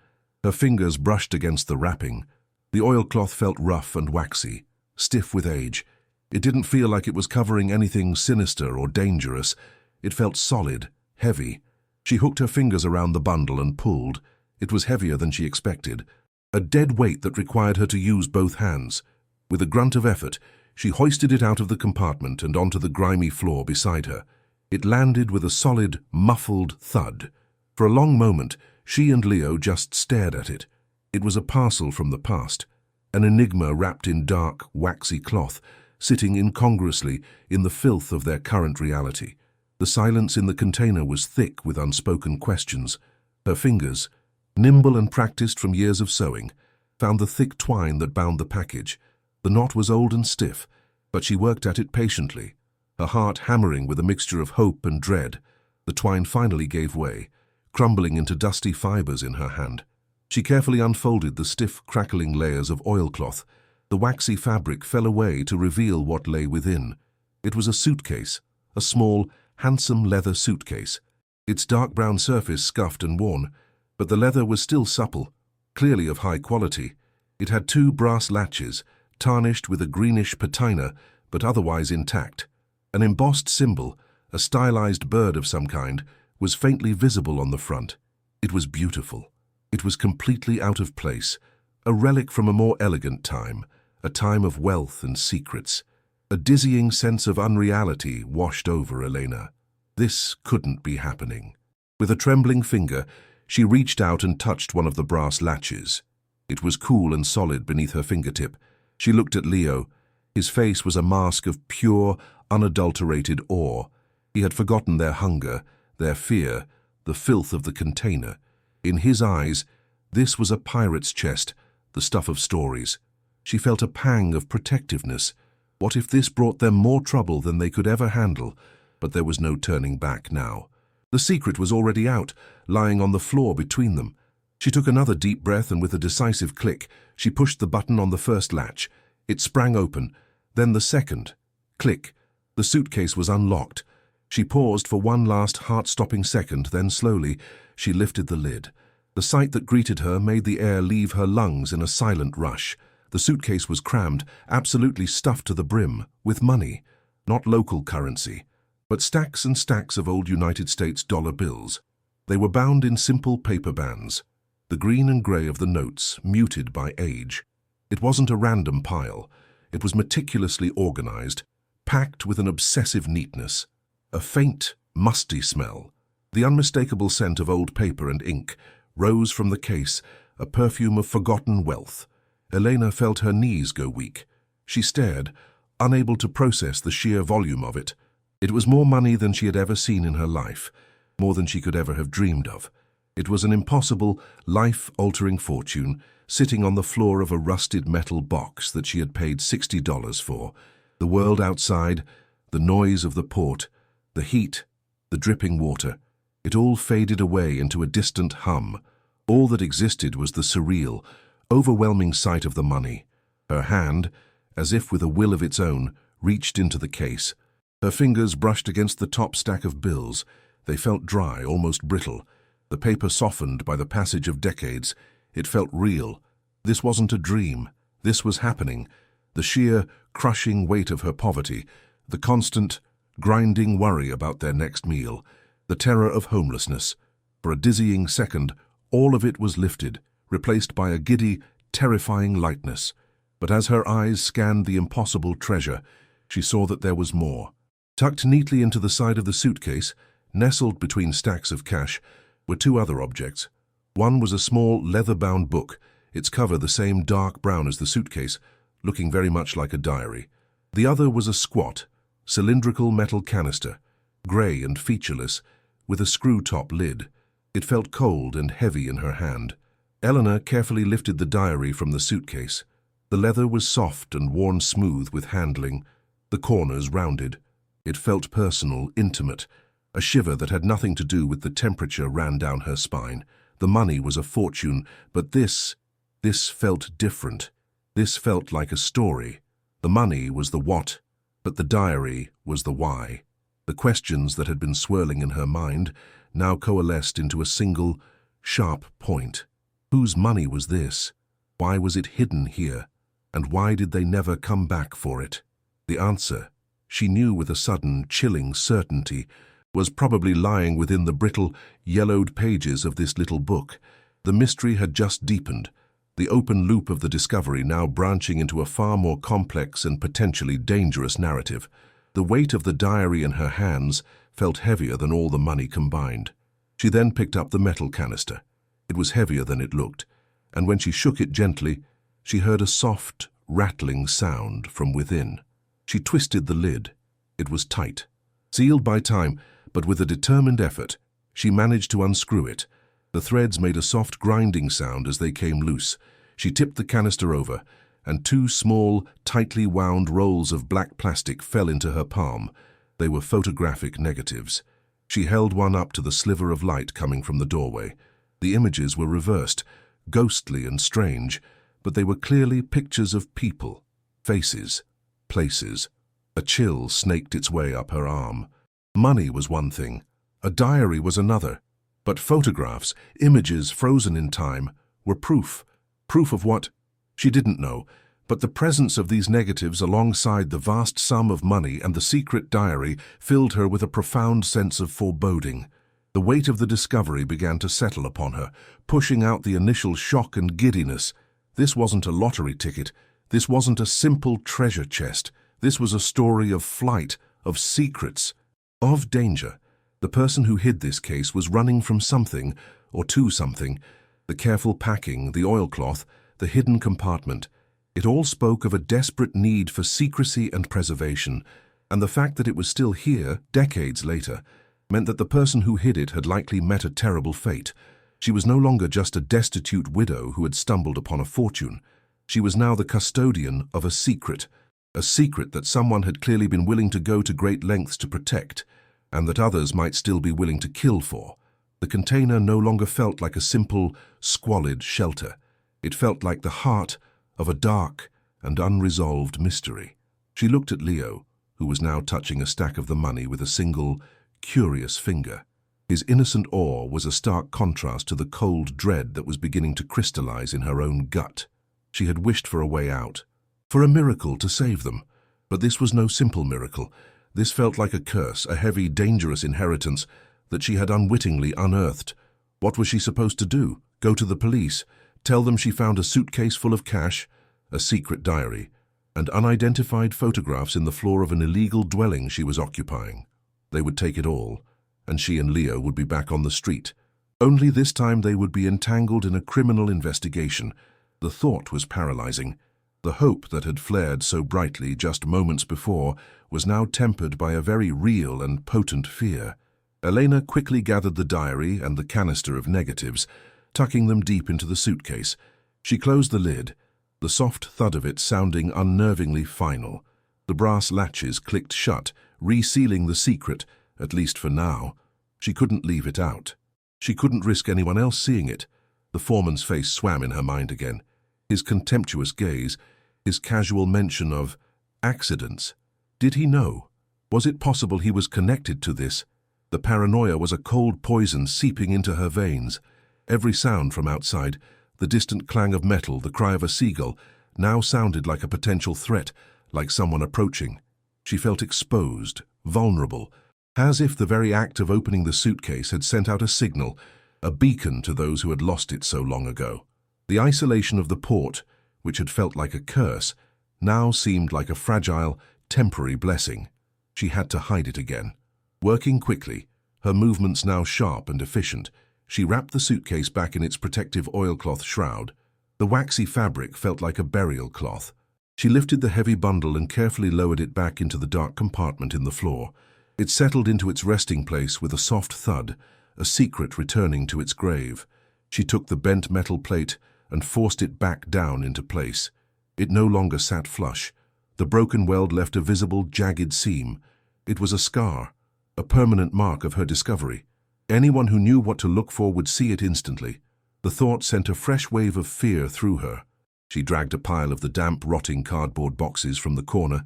Her fingers brushed against the wrapping. The oilcloth felt rough and waxy, stiff with age. It didn't feel like it was covering anything sinister or dangerous. It felt solid, heavy. She hooked her fingers around the bundle and pulled. It was heavier than she expected, a dead weight that required her to use both hands. With a grunt of effort, she hoisted it out of the compartment and onto the grimy floor beside her. It landed with a solid, muffled thud. For a long moment, she and Leo just stared at it. It was a parcel from the past, an enigma wrapped in dark, waxy cloth, sitting incongruously in the filth of their current reality. The silence in the container was thick with unspoken questions. Her fingers, nimble and practiced from years of sewing, found the thick twine that bound the package. The knot was old and stiff, but she worked at it patiently, her heart hammering with a mixture of hope and dread. The twine finally gave way, crumbling into dusty fibers in her hand. She carefully unfolded the stiff, crackling layers of oilcloth. The waxy fabric fell away to reveal what lay within. It was a suitcase, a small, handsome leather suitcase. Its dark brown surface scuffed and worn, but the leather was still supple, clearly of high quality. It had two brass latches, tarnished with a greenish patina, but otherwise intact. An embossed symbol, a stylized bird of some kind, was faintly visible on the front. It was beautiful. It was completely out of place, a relic from a more elegant time, a time of wealth and secrets. A dizzying sense of unreality washed over Elena. This couldn't be happening. With a trembling finger, she reached out and touched one of the brass latches. It was cool and solid beneath her fingertip. She looked at Leo. His face was a mask of pure, unadulterated awe. He had forgotten their hunger, their fear, the filth of the container. In his eyes, this was a pirate's chest, the stuff of stories. She felt a pang of protectiveness. What if this brought them more trouble than they could ever handle? But there was no turning back now. The secret was already out, lying on the floor between them. She took another deep breath and with a decisive click, she pushed the button on the first latch. It sprang open, then the second. Click. The suitcase was unlocked. She paused for one last heart-stopping second, then slowly, she lifted the lid. The sight that greeted her made the air leave her lungs in a silent rush. The suitcase was crammed, absolutely stuffed to the brim, with money, not local currency, but stacks and stacks of old United States dollar bills. They were bound in simple paper bands, the green and grey of the notes muted by age. It wasn't a random pile. It was meticulously organized, packed with an obsessive neatness. A faint, musty smell, the unmistakable scent of old paper and ink, rose from the case, a perfume of forgotten wealth. Elena felt her knees go weak. She stared, unable to process the sheer volume of it. It was more money than she had ever seen in her life. more than she could ever have dreamed of. It was an impossible, life-altering fortune sitting on the floor of a rusted metal box that she had paid $60 for. The world outside, the noise of the port, the heat, the dripping water, it all faded away into a distant hum. All that existed was the surreal, overwhelming sight of the money. Her hand, as if with a will of its own, reached into the case. Her fingers brushed against the top stack of bills. They felt dry, almost brittle. The paper softened by the passage of decades. It felt real. This wasn't a dream. This was happening. The sheer, crushing weight of her poverty, the constant, grinding worry about their next meal, the terror of homelessness. For a dizzying second, all of it was lifted, replaced by a giddy, terrifying lightness. But as her eyes scanned the impossible treasure, she saw that there was more. Tucked neatly into the side of the suitcase, nestled between stacks of cash, were two other objects. One was a small, leather-bound book, its cover the same dark brown as the suitcase, looking very much like a diary. The other was a squat, cylindrical metal canister, grey and featureless, with a screw-top lid. It felt cold and heavy in her hand. Eleanor carefully lifted the diary from the suitcase. The leather was soft and worn smooth with handling, the corners rounded. It felt personal, intimate. A shiver that had nothing to do with the temperature ran down her spine. The money was a fortune, but this felt different. This felt like a story. The money was the what, but the diary was the why. The questions that had been swirling in her mind now coalesced into a single, sharp point. Whose money was this? Why was it hidden here? And why did they never come back for it? The answer, she knew with a sudden, chilling certainty, was probably lying within the brittle, yellowed pages of this little book. The mystery had just deepened, the open loop of the discovery now branching into a far more complex and potentially dangerous narrative. The weight of the diary in her hands felt heavier than all the money combined. She then picked up the metal canister. It was heavier than it looked, and when she shook it gently, she heard a soft, rattling sound from within. She twisted the lid. It was tight, sealed by time, but with a determined effort, she managed to unscrew it. The threads made a soft grinding sound as they came loose. She tipped the canister over, and two small, tightly wound rolls of black plastic fell into her palm. They were photographic negatives. She held one up to the sliver of light coming from the doorway. The images were reversed, ghostly and strange, but they were clearly pictures of people, faces, places. A chill snaked its way up her arm. Money was one thing, a diary was another, but photographs, images frozen in time, were proof. Proof of what? She didn't know, but the presence of these negatives alongside the vast sum of money and the secret diary filled her with a profound sense of foreboding. The weight of the discovery began to settle upon her, pushing out the initial shock and giddiness. This wasn't a lottery ticket. This wasn't a simple treasure chest. This was a story of flight, of secrets, of danger. The person who hid this case was running from something, or to something. The careful packing, the oilcloth, the hidden compartment. It all spoke of a desperate need for secrecy and preservation, and the fact that it was still here, decades later, meant that the person who hid it had likely met a terrible fate. She was no longer just a destitute widow who had stumbled upon a fortune. She was now the custodian of a secret that someone had clearly been willing to go to great lengths to protect, and that others might still be willing to kill for. The container no longer felt like a simple, squalid shelter. It felt like the heart of a dark and unresolved mystery. She looked at Leo, who was now touching a stack of the money with a single, curious finger. His innocent awe was a stark contrast to the cold dread that was beginning to crystallize in her own gut. She had wished for a way out, for a miracle to save them. But this was no simple miracle. This felt like a curse, a heavy, dangerous inheritance that she had unwittingly unearthed. What was she supposed to do? Go to the police? Tell them she found a suitcase full of cash, a secret diary, and unidentified photographs in the floor of an illegal dwelling she was occupying? They would take it all, and she and Leo would be back on the street. Only this time they would be entangled in a criminal investigation. The thought was paralyzing. The hope that had flared so brightly just moments before was now tempered by a very real and potent fear. Elena quickly gathered the diary and the canister of negatives, tucking them deep into the suitcase. She closed the lid, the soft thud of it sounding unnervingly final. The brass latches clicked shut, resealing the secret, at least for now. She couldn't leave it out. She couldn't risk anyone else seeing it. The foreman's face swam in her mind again. His contemptuous gaze, his casual mention of accidents. Did he know? Was it possible he was connected to this? The paranoia was a cold poison seeping into her veins. Every sound from outside, the distant clang of metal, the cry of a seagull, now sounded like a potential threat, like someone approaching. She felt exposed, vulnerable, as if the very act of opening the suitcase had sent out a signal, a beacon to those who had lost it so long ago. The isolation of the port, which had felt like a curse, now seemed like a fragile, temporary blessing. She had to hide it again. Working quickly, her movements now sharp and efficient, she wrapped the suitcase back in its protective oilcloth shroud. The waxy fabric felt like a burial cloth. She lifted the heavy bundle and carefully lowered it back into the dark compartment in the floor. It settled into its resting place with a soft thud, a secret returning to its grave. She took the bent metal plate and forced it back down into place. It no longer sat flush. The broken weld left a visible, jagged seam. It was a scar, a permanent mark of her discovery. Anyone who knew what to look for would see it instantly. The thought sent a fresh wave of fear through her. She dragged a pile of the damp, rotting cardboard boxes from the corner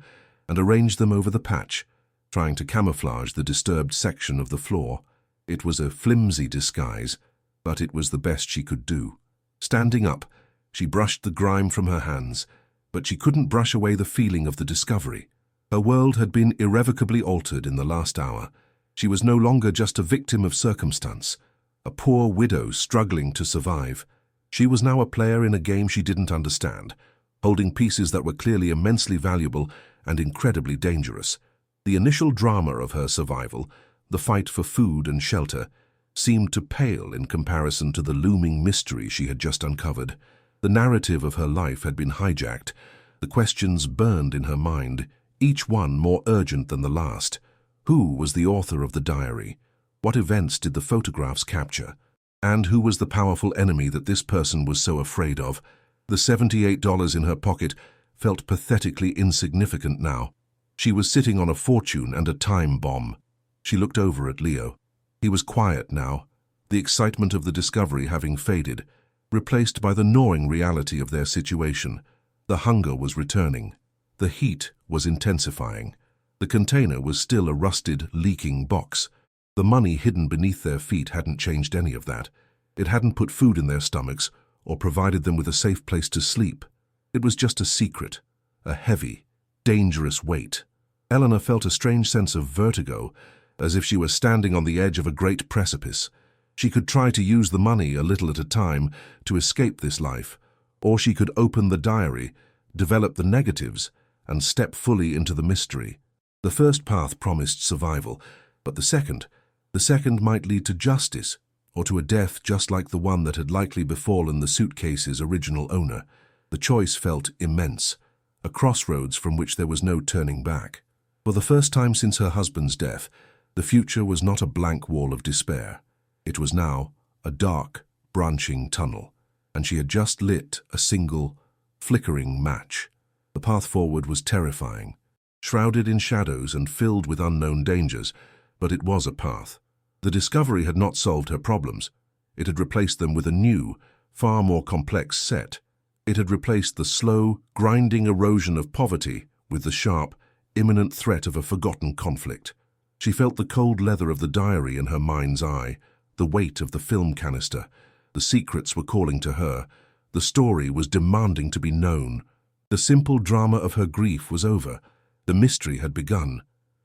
and arranged them over the patch, trying to camouflage the disturbed section of the floor. It was a flimsy disguise, but it was the best she could do. Standing up, she brushed the grime from her hands, but she couldn't brush away the feeling of the discovery. Her world had been irrevocably altered in the last hour. She was no longer just a victim of circumstance, a poor widow struggling to survive. She was now a player in a game she didn't understand, holding pieces that were clearly immensely valuable and incredibly dangerous. The initial drama of her survival, the fight for food and shelter, seemed to pale in comparison to the looming mystery she had just uncovered. The narrative of her life had been hijacked. The questions burned in her mind, each one more urgent than the last. Who was the author of the diary? What events did the photographs capture? And who was the powerful enemy that this person was so afraid of? The $78 in her pocket felt pathetically insignificant now. She was sitting on a fortune and a time bomb. She looked over at Leo. He was quiet now, the excitement of the discovery having faded, replaced by the gnawing reality of their situation. The hunger was returning. The heat was intensifying. The container was still a rusted, leaking box. The money hidden beneath their feet hadn't changed any of that. It hadn't put food in their stomachs or provided them with a safe place to sleep. It was just a secret, a heavy, dangerous weight. Eleanor felt a strange sense of vertigo, as if she were standing on the edge of a great precipice. She could try to use the money a little at a time to escape this life, or she could open the diary, develop the negatives, and step fully into the mystery. The first path promised survival, but the second might lead to justice, or to a death just like the one that had likely befallen the suitcase's original owner. The choice felt immense, a crossroads from which there was no turning back. For the first time since her husband's death, the future was not a blank wall of despair. It was now a dark, branching tunnel, and she had just lit a single, flickering match. The path forward was terrifying, shrouded in shadows and filled with unknown dangers, but it was a path. The discovery had not solved her problems. It had replaced them with a new, far more complex set. It had replaced the slow, grinding erosion of poverty with the sharp, imminent threat of a forgotten conflict. She felt the cold leather of the diary in her mind's eye, the weight of the film canister. The secrets were calling to her. The story was demanding to be known. The simple drama of her grief was over. The mystery had begun.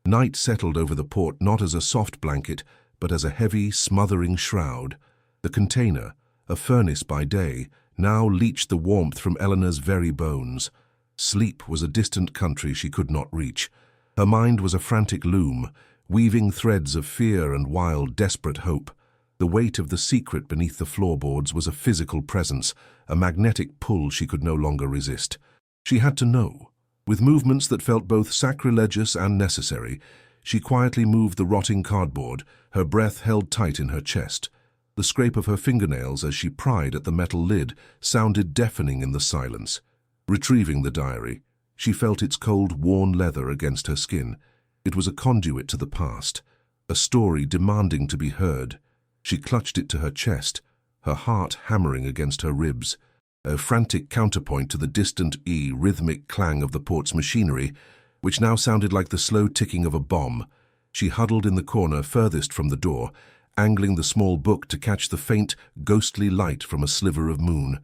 Night settled over the port not as a soft blanket, but as a heavy, smothering shroud. The container, a furnace by day, now leached the warmth from Eleanor's very bones. Sleep was a distant country she could not reach. Her mind was a frantic loom, weaving threads of fear and wild, desperate hope. The weight of the secret beneath the floorboards was a physical presence, a magnetic pull she could no longer resist. She had to know. With movements that felt both sacrilegious and necessary, She quietly moved the rotting cardboard, her breath held tight in her chest. The scrape of her fingernails as she pried at the metal lid sounded deafening in the silence. Retrieving the diary, she felt its cold, worn leather against her skin. It was a conduit to the past, a story demanding to be heard. She clutched it to her chest, her heart hammering against her ribs, a frantic counterpoint to the distant rhythmic clang of the port's machinery, which now sounded like the slow ticking of a bomb. She huddled in the corner furthest from the door, angling the small book to catch the faint, ghostly light from a sliver of moon.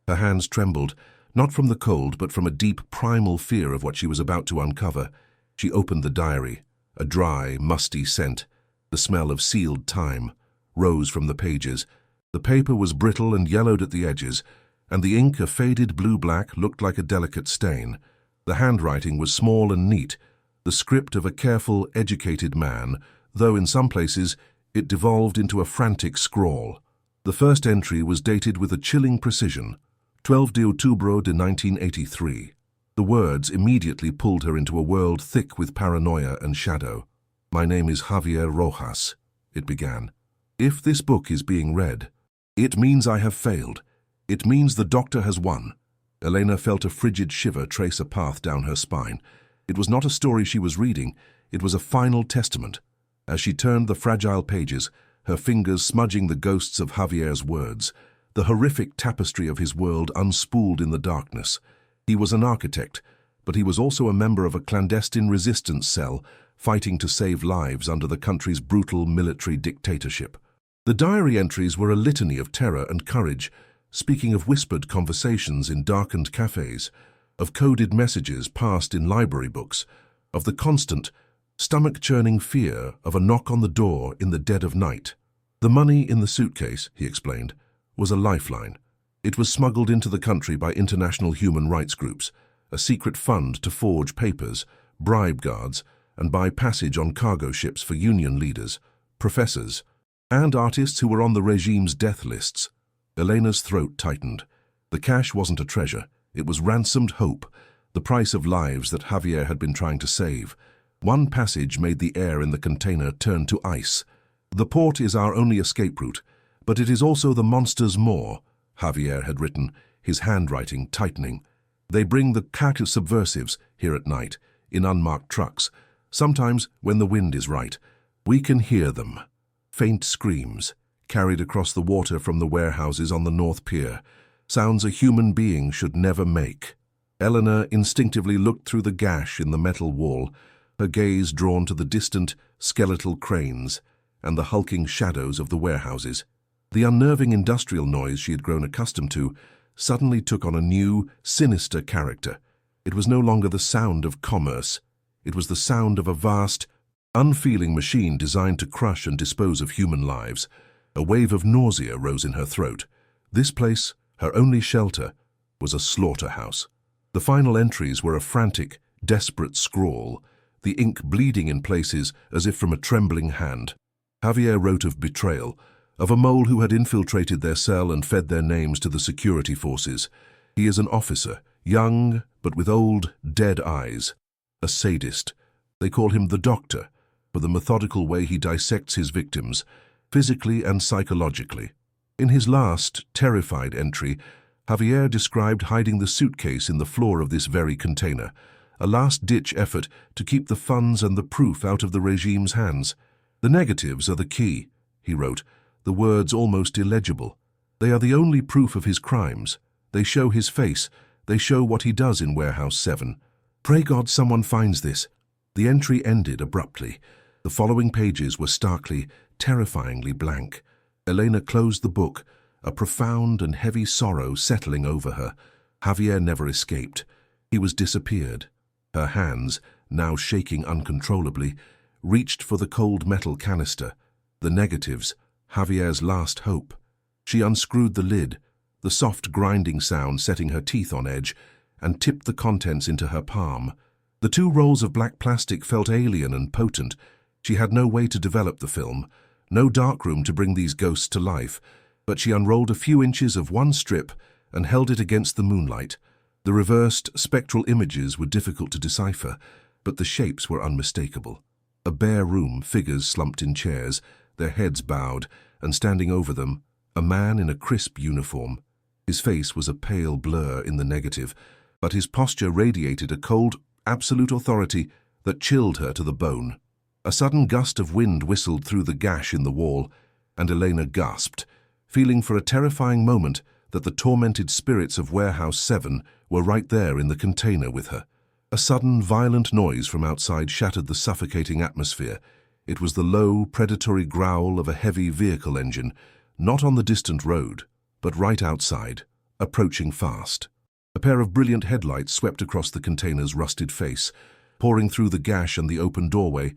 Her hands trembled, not from the cold, but from a deep, primal fear of what she was about to uncover. She opened the diary. A dry, musty scent, the smell of sealed time, rose from the pages. The paper was brittle and yellowed at the edges, and the ink, a faded blue-black, looked like a delicate stain. The handwriting was small and neat, the script of a careful, educated man, though in some places it devolved into a frantic scrawl. The first entry was dated with a chilling precision, 12 de Outubro de 1983. The words immediately pulled her into a world thick with paranoia and shadow. "My name is Javier Rojas," it began. "If this book is being read, it means I have failed. It means the doctor has won." Elena felt a frigid shiver trace a path down her spine. It was not a story she was reading, it was a final testament. As she turned the fragile pages, her fingers smudging the ghosts of Javier's words, the horrific tapestry of his world unspooled in the darkness. He was an architect, but he was also a member of a clandestine resistance cell, fighting to save lives under the country's brutal military dictatorship. The diary entries were a litany of terror and courage, speaking of whispered conversations in darkened cafes, of coded messages passed in library books, of the constant, stomach-churning fear of a knock on the door in the dead of night. The money in the suitcase, he explained, was a lifeline. It was smuggled into the country by international human rights groups, a secret fund to forge papers, bribe guards, and buy passage on cargo ships for union leaders, professors, and artists who were on the regime's death lists. Elena's throat tightened. The cash wasn't a treasure, it was ransomed hope, the price of lives that Javier had been trying to save. One passage made the air in the container turn to ice. "The port is our only escape route, but it is also the monster's maw," Javier had written, his handwriting tightening. "They bring the cack of subversives here at night, in unmarked trucks. Sometimes, when the wind is right, we can hear them. Faint screams, carried across the water from the warehouses on the North Pier, sounds a human being should never make." Eleanor instinctively looked through the gash in the metal wall, her gaze drawn to the distant, skeletal cranes and the hulking shadows of the warehouses. The unnerving industrial noise she had grown accustomed to suddenly took on a new, sinister character. It was no longer the sound of commerce. It was the sound of a vast, unfeeling machine designed to crush and dispose of human lives. A wave of nausea rose in her throat. This place, her only shelter, was a slaughterhouse. The final entries were a frantic, desperate scrawl, the ink bleeding in places as if from a trembling hand. Javier wrote of betrayal, of a mole who had infiltrated their cell and fed their names to the security forces. He is an officer, young but with old, dead eyes. A sadist. They call him the Doctor, for the methodical way he dissects his victims, physically and psychologically. In his last, terrified entry, Javier described hiding the suitcase in the floor of this very container, a last-ditch effort to keep the funds and the proof out of the regime's hands. "The negatives are the key," he wrote, the words almost illegible. "They are the only proof of his crimes. They show his face. They show what he does in Warehouse 7. Pray God someone finds this." The entry ended abruptly. The following pages were starkly, terrifyingly blank. Elena closed the book, a profound and heavy sorrow settling over her. Javier never escaped. He was disappeared. Her hands, now shaking uncontrollably, reached for the cold metal canister. The negatives, Javier's last hope. She unscrewed the lid, the soft grinding sound setting her teeth on edge, and tipped the contents into her palm. The 2 rolls of black plastic felt alien and potent. She had no way to develop the film, no darkroom to bring these ghosts to life, but she unrolled a few inches of one strip and held it against the moonlight. The reversed, spectral images were difficult to decipher, but the shapes were unmistakable. A bare room, figures slumped in chairs, their heads bowed, and standing over them, a man in a crisp uniform. His face was a pale blur in the negative, but his posture radiated a cold, absolute authority that chilled her to the bone. A sudden gust of wind whistled through the gash in the wall, and Elena gasped, feeling for a terrifying moment that the tormented spirits of Warehouse 7 were right there in the container with her. A sudden, violent noise from outside shattered the suffocating atmosphere. It was the low, predatory growl of a heavy vehicle engine, not on the distant road, but right outside, approaching fast. A pair of brilliant headlights swept across the container's rusted face, pouring through the gash and the open doorway,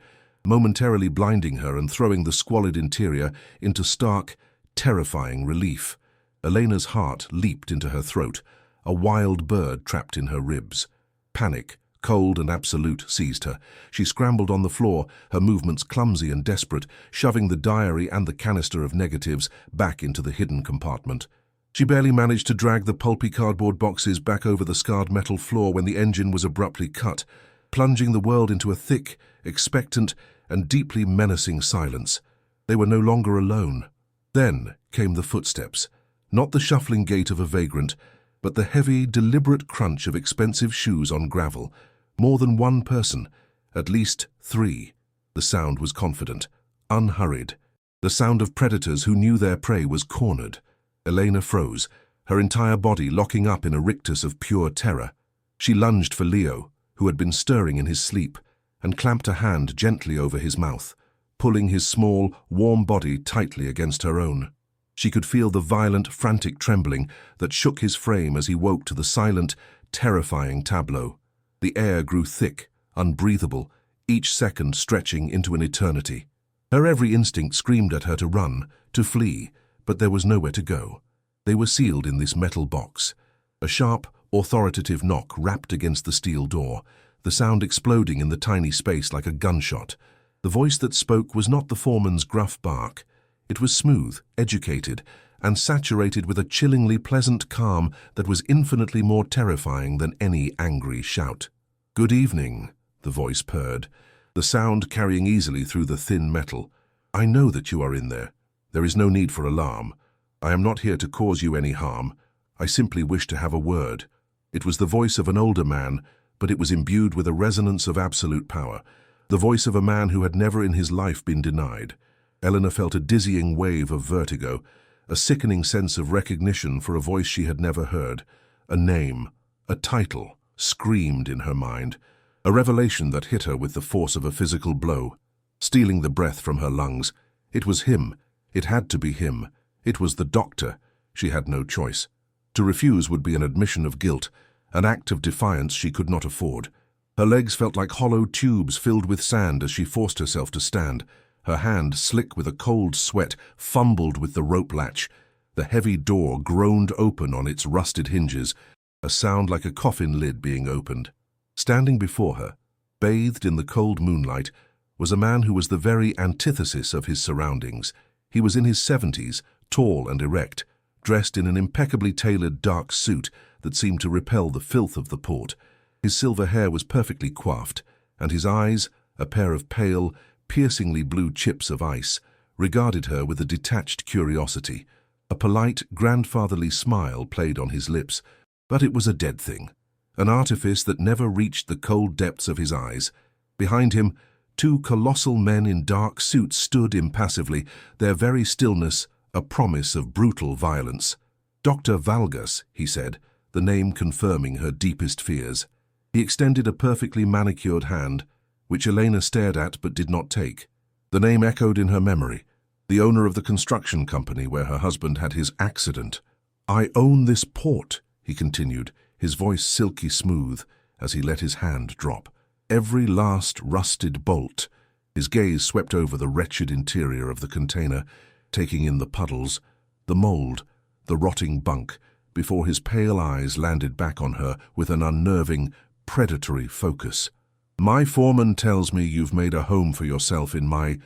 momentarily blinding her and throwing the squalid interior into stark, terrifying relief. Elena's heart leaped into her throat, a wild bird trapped in her ribs. Panic, cold and absolute, seized her. She scrambled on the floor, her movements clumsy and desperate, shoving the diary and the canister of negatives back into the hidden compartment. She barely managed to drag the pulpy cardboard boxes back over the scarred metal floor when the engine was abruptly cut, plunging the world into a thick, expectant, and deeply menacing silence. They were no longer alone. Then came the footsteps, not the shuffling gait of a vagrant, but the heavy, deliberate crunch of expensive shoes on gravel. More than one person, at least 3. The sound was confident, unhurried. The sound of predators who knew their prey was cornered. Elena froze, her entire body locking up in a rictus of pure terror. She lunged for Leo, who had been stirring in his sleep, and clamped a hand gently over his mouth, pulling his small, warm body tightly against her own. She could feel the violent, frantic trembling that shook his frame as he woke to the silent, terrifying tableau. The air grew thick, unbreathable, each second stretching into an eternity. Her every instinct screamed at her to run, to flee, but there was nowhere to go. They were sealed in this metal box. A sharp, authoritative knock rapped against the steel door, the sound exploding in the tiny space like a gunshot. The voice that spoke was not the foreman's gruff bark. It was smooth, educated, and saturated with a chillingly pleasant calm that was infinitely more terrifying than any angry shout. "Good evening," the voice purred, the sound carrying easily through the thin metal. "I know that you are in there. There is no need for alarm. I am not here to cause you any harm. I simply wish to have a word." It was the voice of an older man, but it was imbued with a resonance of absolute power, the voice of a man who had never in his life been denied. Elena felt a dizzying wave of vertigo, a sickening sense of recognition for a voice she had never heard. A name, a title, screamed in her mind, a revelation that hit her with the force of a physical blow, stealing the breath from her lungs. It was him. It had to be him. It was the doctor. She had no choice. To refuse would be an admission of guilt, an act of defiance she could not afford. Her legs felt like hollow tubes filled with sand as she forced herself to stand. Her hand, slick with a cold sweat, fumbled with the rope latch. The heavy door groaned open on its rusted hinges, a sound like a coffin lid being opened. Standing before her, bathed in the cold moonlight, was a man who was the very antithesis of his surroundings. He was in his 70s, tall and erect, dressed in an impeccably tailored dark suit that seemed to repel the filth of the port. His silver hair was perfectly coiffed, and his eyes, a pair of pale, piercingly blue chips of ice, regarded her with a detached curiosity. A polite, grandfatherly smile played on his lips, but it was a dead thing, an artifice that never reached the cold depths of his eyes. Behind him, 2 colossal men in dark suits stood impassively, their very stillness a promise of brutal violence. "Dr. Valgus," he said, the name confirming her deepest fears. He extended a perfectly manicured hand, which Elena stared at but did not take. The name echoed in her memory, the owner of the construction company where her husband had his accident. "I own this port," he continued, his voice silky smooth as he let his hand drop. Every last rusted bolt. His gaze swept over the wretched interior of the container, taking in the puddles, the mold, the rotting bunk, before his pale eyes landed back on her with an unnerving, predatory focus. "My foreman tells me you've made a home for yourself in my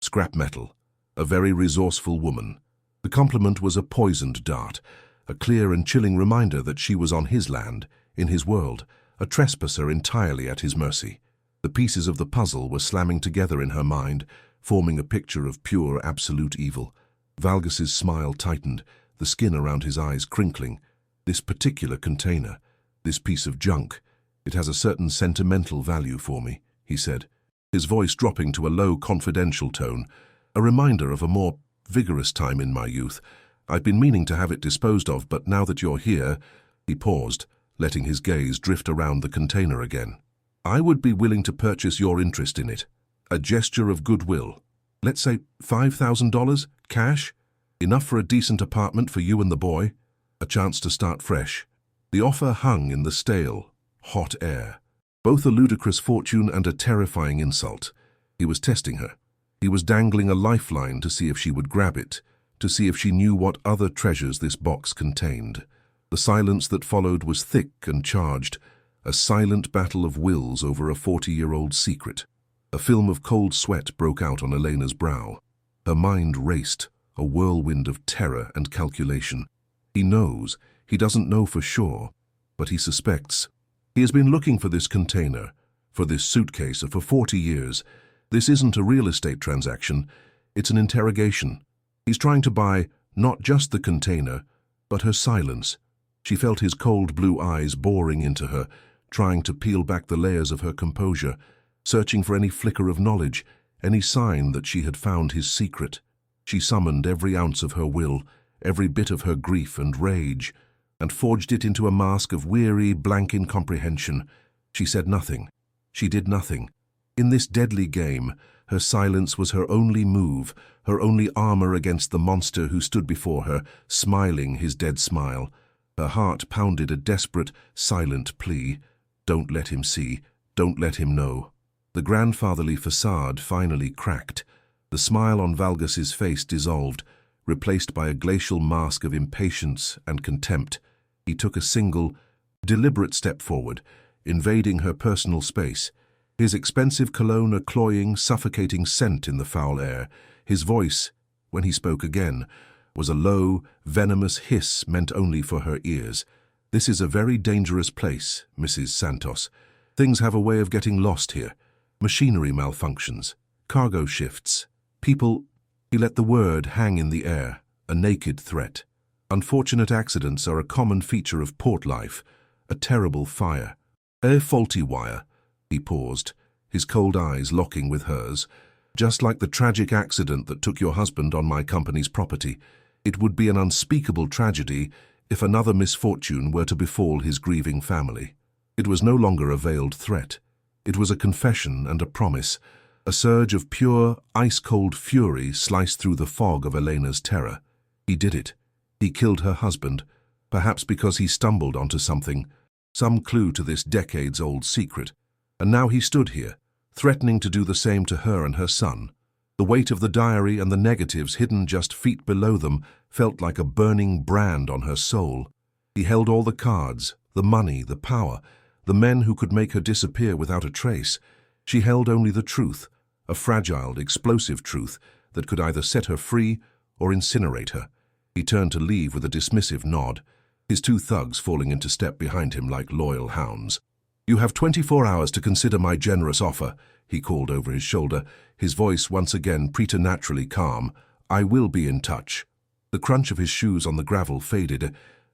scrap metal, a very resourceful woman." The compliment was a poisoned dart, a clear and chilling reminder that she was on his land, in his world, a trespasser entirely at his mercy. The pieces of the puzzle were slamming together in her mind, forming a picture of pure, absolute evil. Valgas's smile tightened, the skin around his eyes crinkling. This particular container, this piece of junk, it has a certain sentimental value for me, he said, his voice dropping to a low, confidential tone, a reminder of a more vigorous time in my youth. I've been meaning to have it disposed of, but now that you're here, he paused, letting his gaze drift around the container again. I would be willing to purchase your interest in it. A gesture of goodwill. Let's say $5,000, cash? Enough for a decent apartment for you and the boy? A chance to start fresh. The offer hung in the stale, hot air. Both a ludicrous fortune and a terrifying insult. He was testing her. He was dangling a lifeline to see if she would grab it, to see if she knew what other treasures this box contained. The silence that followed was thick and charged, a silent battle of wills over a 40-year-old secret. A film of cold sweat broke out on Elena's brow. Her mind raced, a whirlwind of terror and calculation. He knows, he doesn't know for sure, but he suspects. He has been looking for this container, for this suitcase for 40 years. This isn't a real estate transaction, it's an interrogation. He's trying to buy not just the container, but her silence. She felt his cold blue eyes boring into her, trying to peel back the layers of her composure, searching for any flicker of knowledge, any sign that she had found his secret. She summoned every ounce of her will, every bit of her grief and rage, and forged it into a mask of weary, blank incomprehension. She said nothing. She did nothing. In this deadly game, her silence was her only move, her only armor against the monster who stood before her, smiling his dead smile. Her heart pounded a desperate, silent plea. Don't let him see. Don't let him know. The grandfatherly facade finally cracked. The smile on Valgas's face dissolved, replaced by a glacial mask of impatience and contempt. He took a single, deliberate step forward, invading her personal space, his expensive cologne a cloying, suffocating scent in the foul air. His voice, when he spoke again, was a low, venomous hiss meant only for her ears. This is a very dangerous place, Mrs. Santos. Things have a way of getting lost here. Machinery malfunctions, cargo shifts, people. He let the word hang in the air, a naked threat. Unfortunate accidents are a common feature of port life, a terrible fire. A faulty wire. He paused, his cold eyes locking with hers. Just like the tragic accident that took your husband on my company's property, it would be an unspeakable tragedy if another misfortune were to befall his grieving family. It was no longer a veiled threat. It was a confession and a promise. A surge of pure, ice-cold fury sliced through the fog of Elena's terror. He did it. He killed her husband, perhaps because he stumbled onto something, some clue to this decades-old secret. And now he stood here, threatening to do the same to her and her son. The weight of the diary and the negatives hidden just feet below them felt like a burning brand on her soul. He held all the cards, the money, the power, the men who could make her disappear without a trace. She held only the truth, a fragile, explosive truth that could either set her free or incinerate her. He turned to leave with a dismissive nod, his two thugs falling into step behind him like loyal hounds. You have 24 hours to consider my generous offer, he called over his shoulder, his voice once again preternaturally calm. I will be in touch. The crunch of his shoes on the gravel faded,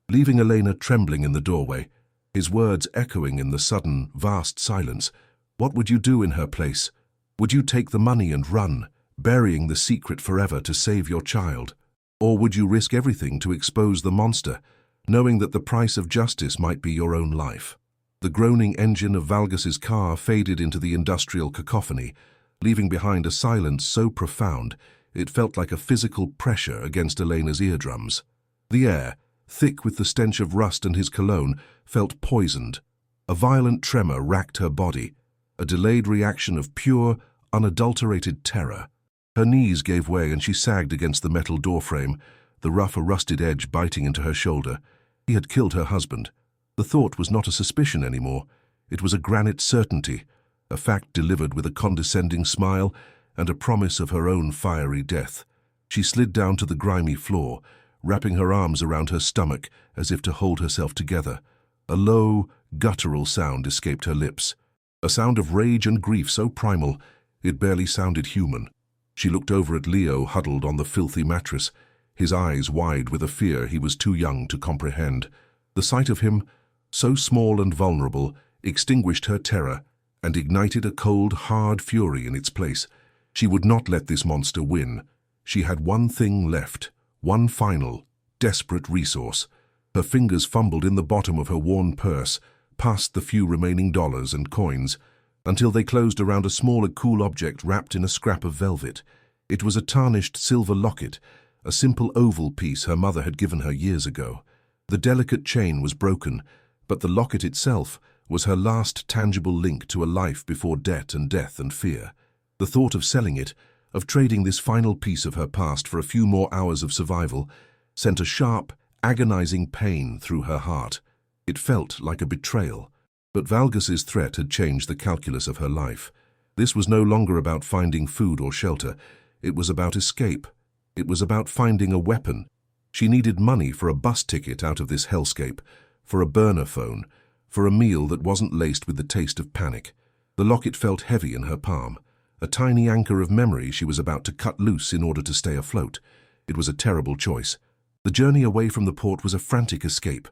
leaving Elena trembling in the doorway, his words echoing in the sudden, vast silence. What would you do in her place? Would you take the money and run, burying the secret forever to save your child? Or would you risk everything to expose the monster, knowing that the price of justice might be your own life? The groaning engine of Valgas's car faded into the industrial cacophony, leaving behind a silence so profound it felt like a physical pressure against Elena's eardrums. The air, thick with the stench of rust and his cologne, felt poisoned. A violent tremor racked her body, a delayed reaction of pure, unadulterated terror. Her knees gave way and she sagged against the metal doorframe, the rough, rusted edge biting into her shoulder. He had killed her husband. The thought was not a suspicion anymore. It was a granite certainty, a fact delivered with a condescending smile and a promise of her own fiery death. She slid down to the grimy floor, wrapping her arms around her stomach as if to hold herself together. A low, guttural sound escaped her lips. A sound of rage and grief so primal, it barely sounded human. She looked over at Leo huddled on the filthy mattress, his eyes wide with a fear he was too young to comprehend. The sight of him, so small and vulnerable, extinguished her terror and ignited a cold, hard fury in its place. She would not let this monster win. She had one thing left, one final, desperate resource. Her fingers fumbled in the bottom of her worn purse, past the few remaining dollars and coins, until they closed around a small, cool object wrapped in a scrap of velvet. It was a tarnished silver locket, a simple oval piece her mother had given her years ago. The delicate chain was broken, but the locket itself was her last tangible link to a life before debt and death and fear. The thought of selling it, of trading this final piece of her past for a few more hours of survival, sent a sharp, agonizing pain through her heart. It felt like a betrayal. But Valgas's threat had changed the calculus of her life. This was no longer about finding food or shelter. It was about escape. It was about finding a weapon. She needed money for a bus ticket out of this hellscape, for a burner phone, for a meal that wasn't laced with the taste of panic. The locket felt heavy in her palm, a tiny anchor of memory she was about to cut loose in order to stay afloat. It was a terrible choice. The journey away from the port was a frantic escape.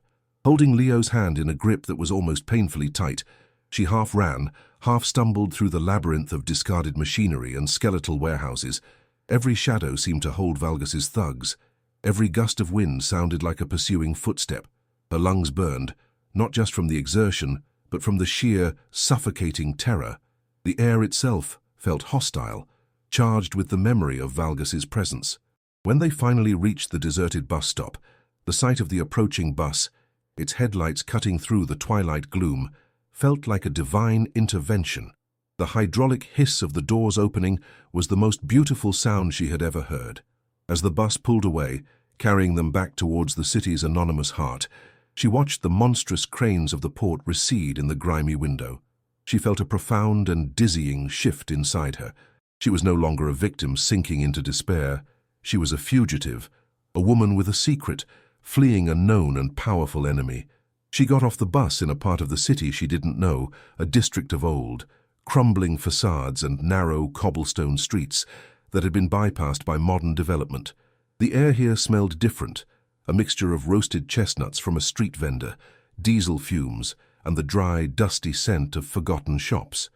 Holding Leo's hand in a grip that was almost painfully tight, she half ran, half stumbled through the labyrinth of discarded machinery and skeletal warehouses. Every shadow seemed to hold Valgas's thugs. Every gust of wind sounded like a pursuing footstep. Her lungs burned, not just from the exertion, but from the sheer, suffocating terror. The air itself felt hostile, charged with the memory of Valgas's presence. When they finally reached the deserted bus stop, the sight of the approaching bus, its headlights cutting through the twilight gloom, felt like a divine intervention. The hydraulic hiss of the doors opening was the most beautiful sound she had ever heard. As the bus pulled away, carrying them back towards the city's anonymous heart, she watched the monstrous cranes of the port recede in the grimy window. She felt a profound and dizzying shift inside her. She was no longer a victim sinking into despair. She was a fugitive, a woman with a secret, fleeing a known and powerful enemy. She got off the bus in a part of the city she didn't know, a district of old, crumbling facades and narrow cobblestone streets that had been bypassed by modern development. The air here smelled different, a mixture of roasted chestnuts from a street vendor, diesel fumes, and the dry, dusty scent of forgotten shops.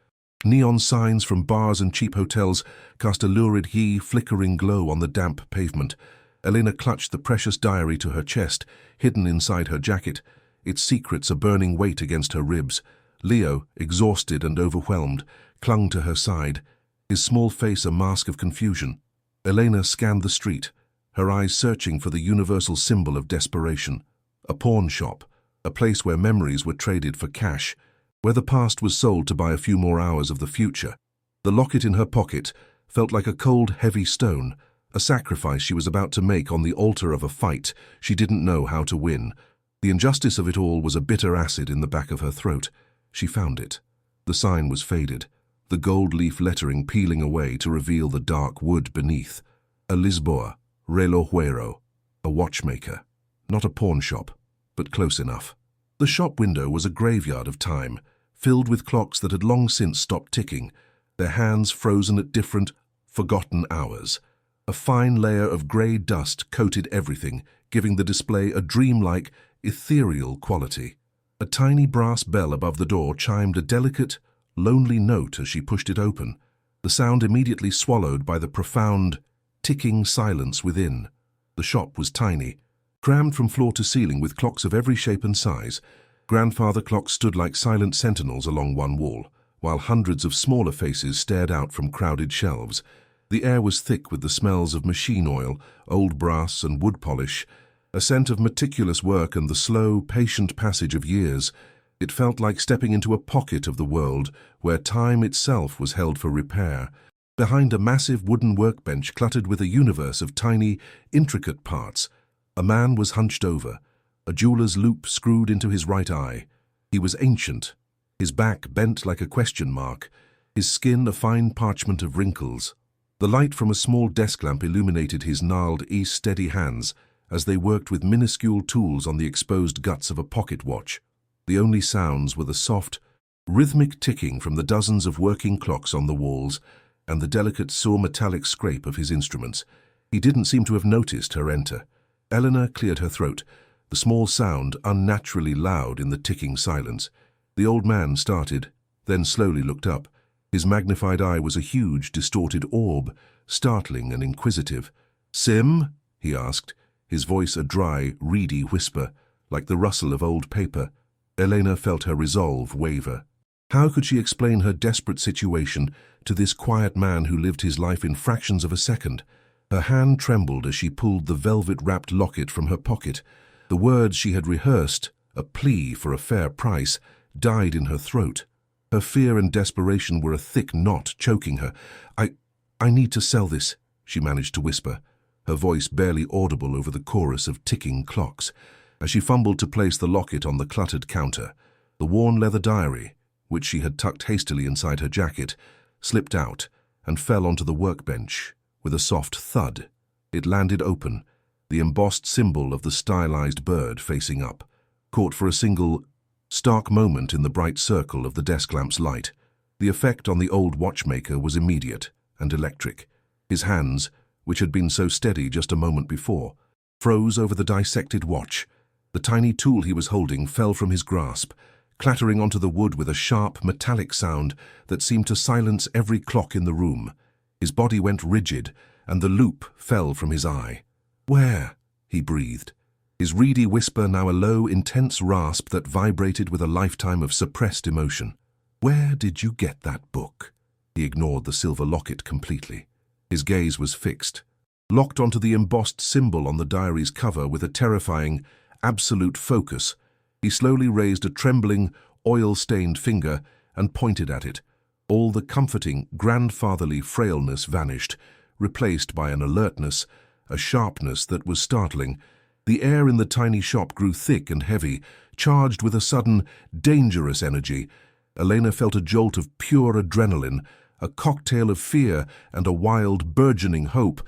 Neon signs from bars and cheap hotels cast a lurid, flickering glow on the damp pavement. Elena clutched the precious diary to her chest, hidden inside her jacket, its secrets a burning weight against her ribs. Leo, exhausted and overwhelmed, clung to her side, his small face a mask of confusion. Elena scanned the street, her eyes searching for the universal symbol of desperation. A pawn shop, a place where memories were traded for cash, where the past was sold to buy a few more hours of the future. The locket in her pocket felt like a cold, heavy stone, a sacrifice she was about to make on the altar of a fight she didn't know how to win. The injustice of it all was a bitter acid in the back of her throat. She found it. The sign was faded, the gold leaf lettering peeling away to reveal the dark wood beneath. A Lisboa, relojuero, a watchmaker. Not a pawn shop, but close enough. The shop window was a graveyard of time, filled with clocks that had long since stopped ticking, their hands frozen at different, forgotten hours. A fine layer of grey dust coated everything, giving the display a dreamlike, ethereal quality. A tiny brass bell above the door chimed a delicate, lonely note as she pushed it open, the sound immediately swallowed by the profound, ticking silence within. The shop was tiny, crammed from floor to ceiling with clocks of every shape and size. Grandfather clocks stood like silent sentinels along one wall, while hundreds of smaller faces stared out from crowded shelves. The air was thick with the smells of machine oil, old brass and wood polish, a scent of meticulous work and the slow, patient passage of years. It felt like stepping into a pocket of the world where time itself was held for repair. Behind a massive wooden workbench cluttered with a universe of tiny, intricate parts, a man was hunched over, a jeweler's loop screwed into his right eye. He was ancient, his back bent like a question mark, his skin a fine parchment of wrinkles. The light from a small desk lamp illuminated his gnarled, steady hands as they worked with minuscule tools on the exposed guts of a pocket watch. The only sounds were the soft, Rhythmic ticking from the dozens of working clocks on the walls and the delicate saw-metallic scrape of his instruments. He didn't seem to have noticed her enter. Eleanor cleared her throat, the small sound unnaturally loud in the ticking silence. The old man started, then slowly looked up. His magnified eye was a huge, distorted orb, startling and inquisitive. "Sim?" he asked, his voice a dry, reedy whisper, like the rustle of old paper. Elena felt her resolve waver. How could she explain her desperate situation to this quiet man who lived his life in fractions of a second? Her hand trembled as she pulled the velvet-wrapped locket from her pocket. The words she had rehearsed, a plea for a fair price, died in her throat. Her fear and desperation were a thick knot choking her. I need to sell this," she managed to whisper, her voice barely audible over the chorus of ticking clocks. As she fumbled to place the locket on the cluttered counter, the worn leather diary, which she had tucked hastily inside her jacket, slipped out and fell onto the workbench with a soft thud. It landed open, the embossed symbol of the stylized bird facing up, caught for a single, stark moment in the bright circle of the desk lamp's light. The effect on the old watchmaker was immediate and electric. His hands, which had been so steady just a moment before, froze over the dissected watch. The tiny tool he was holding fell from his grasp, clattering onto the wood with a sharp, metallic sound that seemed to silence every clock in the room. His body went rigid, and the loop fell from his eye. "Where?" he breathed, his reedy whisper now a low, intense rasp that vibrated with a lifetime of suppressed emotion. "Where did you get that book?" He ignored the silver locket completely. His gaze was fixed, locked onto the embossed symbol on the diary's cover with a terrifying, absolute focus. He slowly raised a trembling, oil-stained finger and pointed at it. All the comforting, grandfatherly frailness vanished, replaced by an alertness, a sharpness that was startling. The air in the tiny shop grew thick and heavy, charged with a sudden, dangerous energy. Elena felt a jolt of pure adrenaline, a cocktail of fear and a wild, burgeoning hope.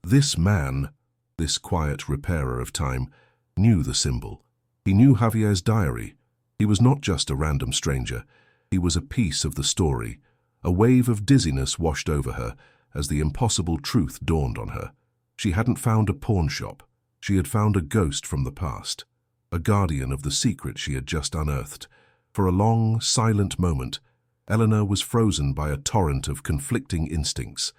This man, this quiet repairer of time, knew the symbol. He knew Javier's diary. He was not just a random stranger. He was a piece of the story. A wave of dizziness washed over her as the impossible truth dawned on her. She hadn't found a pawn shop. She had found a ghost from the past, a guardian of the secret she had just unearthed. For a long, silent moment, Eleanor was frozen by a torrent of conflicting instincts.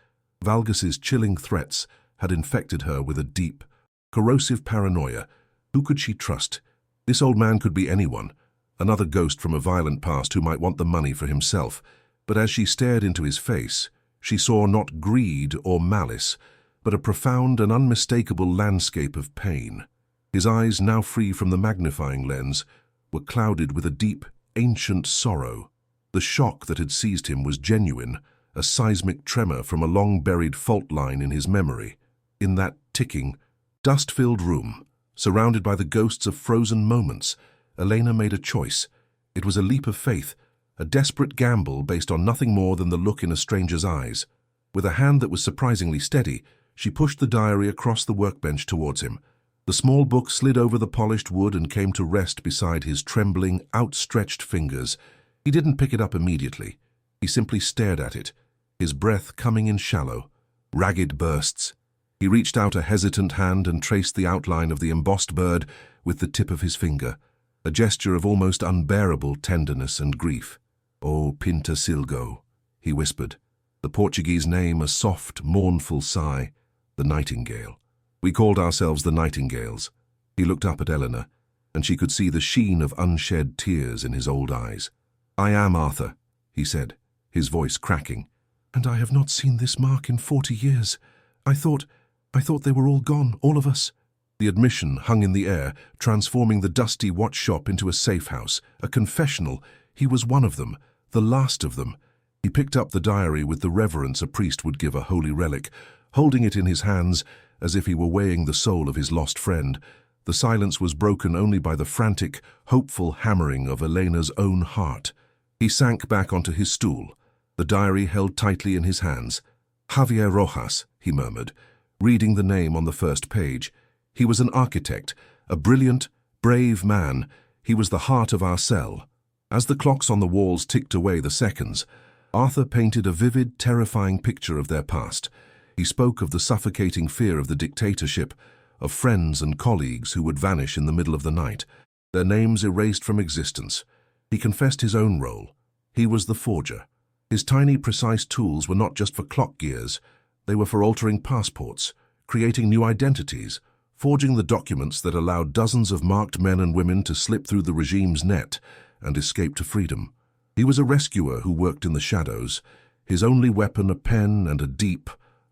Valgas's chilling threats had infected her with a deep, corrosive paranoia. Who could she trust? This old man could be anyone, another ghost from a violent past who might want the money for himself. But as she stared into his face, she saw not greed or malice, but a profound and unmistakable landscape of pain. His eyes, now free from the magnifying lens, were clouded with a deep, ancient sorrow. The shock that had seized him was genuine, a seismic tremor from a long-buried fault line in his memory. In that ticking, dust-filled room, surrounded by the ghosts of frozen moments, Elena made a choice. It was a leap of faith, a desperate gamble based on nothing more than the look in a stranger's eyes. With a hand that was surprisingly steady, she pushed the diary across the workbench towards him. The small book slid over the polished wood and came to rest beside his trembling, outstretched fingers. He didn't pick it up immediately. He simply stared at it, his breath coming in shallow, ragged bursts. He reached out a hesitant hand and traced the outline of the embossed bird with the tip of his finger, a gesture of almost unbearable tenderness and grief. "O Pinta Silgo," he whispered, the Portuguese name a soft, mournful sigh, the nightingale. "We called ourselves the Nightingales." He looked up at Eleanor, and she could see the sheen of unshed tears in his old eyes. "I am Arthur," he said, his voice cracking. "And I have not seen this mark in 40 years. I thought they were all gone, all of us." The admission hung in the air, transforming the dusty watch shop into a safe house, a confessional. He was one of them, the last of them. He picked up the diary with the reverence a priest would give a holy relic, holding it in his hands as if he were weighing the soul of his lost friend. The silence was broken only by the frantic, hopeful hammering of Elena's own heart. He sank back onto his stool, the diary held tightly in his hands. "Javier Rojas," he murmured, reading the name on the first page. He was an architect, a brilliant, brave man. He was the heart of our cell. As the clocks on the walls ticked away the seconds, Arthur painted a vivid, terrifying picture of their past. He spoke of the suffocating fear of the dictatorship, of friends and colleagues who would vanish in the middle of the night, their names erased from existence. He confessed his own role. He was the forger. His tiny, precise tools were not just for clock gears. They were for altering passports, creating new identities, forging the documents that allowed dozens of marked men and women to slip through the regime's net and escape to freedom. He was a rescuer who worked in the shadows, his only weapon a pen and a deep,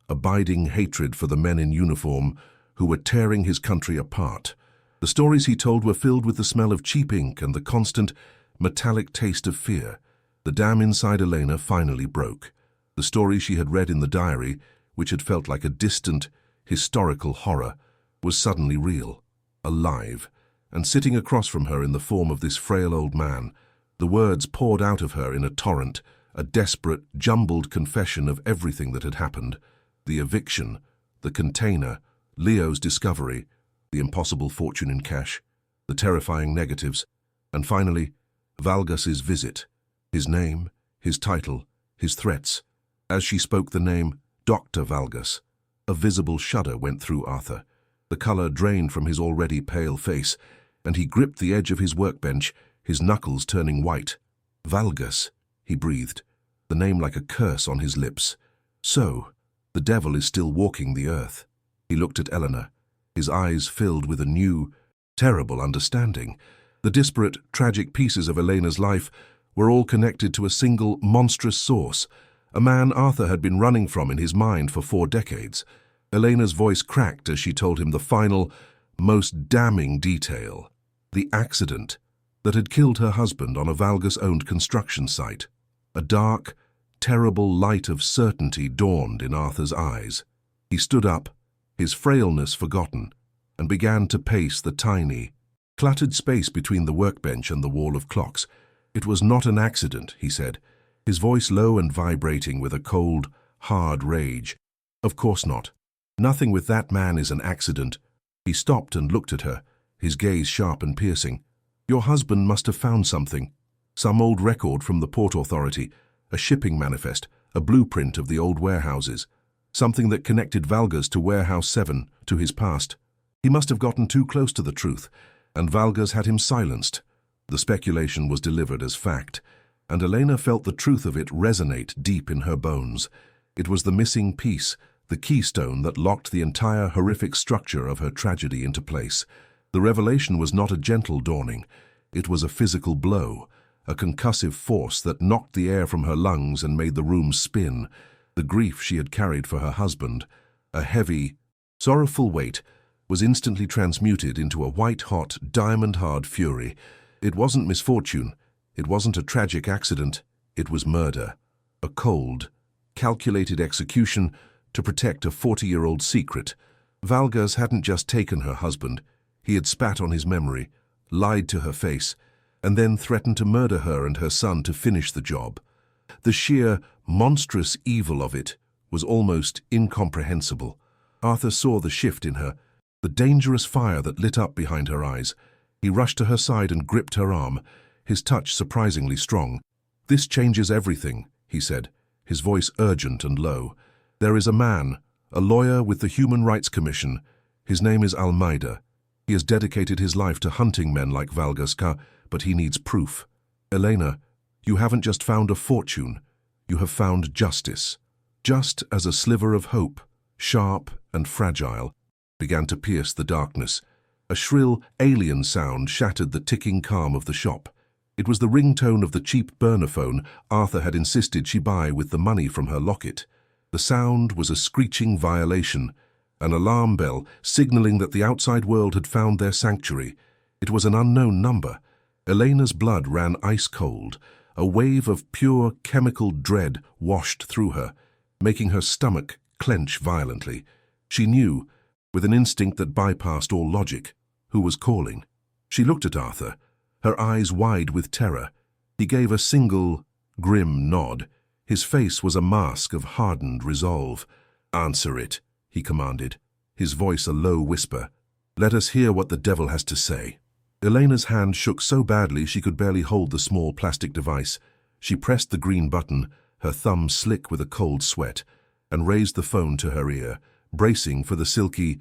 abiding hatred for the men in uniform who were tearing his country apart. The stories he told were filled with the smell of cheap ink and the constant, metallic taste of fear. The dam inside Elena finally broke. The story she had read in the diary, which had felt like a distant, historical horror, was suddenly real, alive, and sitting across from her in the form of this frail old man. The words poured out of her in a torrent, a desperate, jumbled confession of everything that had happened. The eviction, the container, Leo's discovery, the impossible fortune in cash, the terrifying negatives, and finally, Valgas's visit, his name, his title, his threats. As she spoke the name, Dr. Valgas, a visible shudder went through Arthur. The color drained from his already pale face, and he gripped the edge of his workbench, his knuckles turning white. Valgas, he breathed, the name like a curse on his lips. So, the devil is still walking the earth. He looked at Eleanor, his eyes filled with a new, terrible understanding. The disparate, tragic pieces of Elena's life were all connected to a single, monstrous source, a man Arthur had been running from in his mind for 4 decades. Elena's voice cracked as she told him the final, most damning detail. The accident that had killed her husband on a Valgas-owned construction site. A dark, terrible light of certainty dawned in Arthur's eyes. He stood up, his frailness forgotten, and began to pace the tiny, cluttered space between the workbench and the wall of clocks. It was not an accident, he said, his voice low and vibrating with a cold, hard rage. Of course not. Nothing with that man is an accident. He stopped and looked at her, his gaze sharp and piercing. Your husband must have found something. Some old record from the Port Authority, a shipping manifest, a blueprint of the old warehouses. Something that connected Valgas to Warehouse 7, to his past. He must have gotten too close to the truth, and Valgas had him silenced. The speculation was delivered as fact, and Elena felt the truth of it resonate deep in her bones. It was the missing piece, the keystone that locked the entire horrific structure of her tragedy into place. The revelation was not a gentle dawning. It was a physical blow, a concussive force that knocked the air from her lungs and made the room spin. The grief she had carried for her husband, a heavy, sorrowful weight, was instantly transmuted into a white-hot, diamond-hard fury. It wasn't misfortune. It wasn't a tragic accident. It was murder. A cold, calculated execution to protect a 40-year-old secret. Valgas hadn't just taken her husband. He had spat on his memory, lied to her face, and then threatened to murder her and her son to finish the job. The sheer, monstrous evil of it was almost incomprehensible. Arthur saw the shift in her, the dangerous fire that lit up behind her eyes. He rushed to her side and gripped her arm, his touch surprisingly strong. "This changes everything," he said, his voice urgent and low. "There is a man, a lawyer with the Human Rights Commission. His name is Almeida. He has dedicated his life to hunting men like Valgas, but he needs proof. Elena, you haven't just found a fortune, you have found justice." Just as a sliver of hope, sharp and fragile, began to pierce the darkness, a shrill, alien sound shattered the ticking calm of the shop. It was the ringtone of the cheap burner phone Arthur had insisted she buy with the money from her locket. The sound was a screeching violation, an alarm bell signaling that the outside world had found their sanctuary. It was an unknown number. Elena's blood ran ice-cold. A wave of pure chemical dread washed through her, making her stomach clench violently. She knew, with an instinct that bypassed all logic, who was calling. She looked at Arthur, her eyes wide with terror. He gave a single, grim nod. His face was a mask of hardened resolve. "Answer it," he commanded, his voice a low whisper. "Let us hear what the devil has to say." Elena's hand shook so badly she could barely hold the small plastic device. She pressed the green button, her thumb slick with a cold sweat, and raised the phone to her ear, bracing for the silky,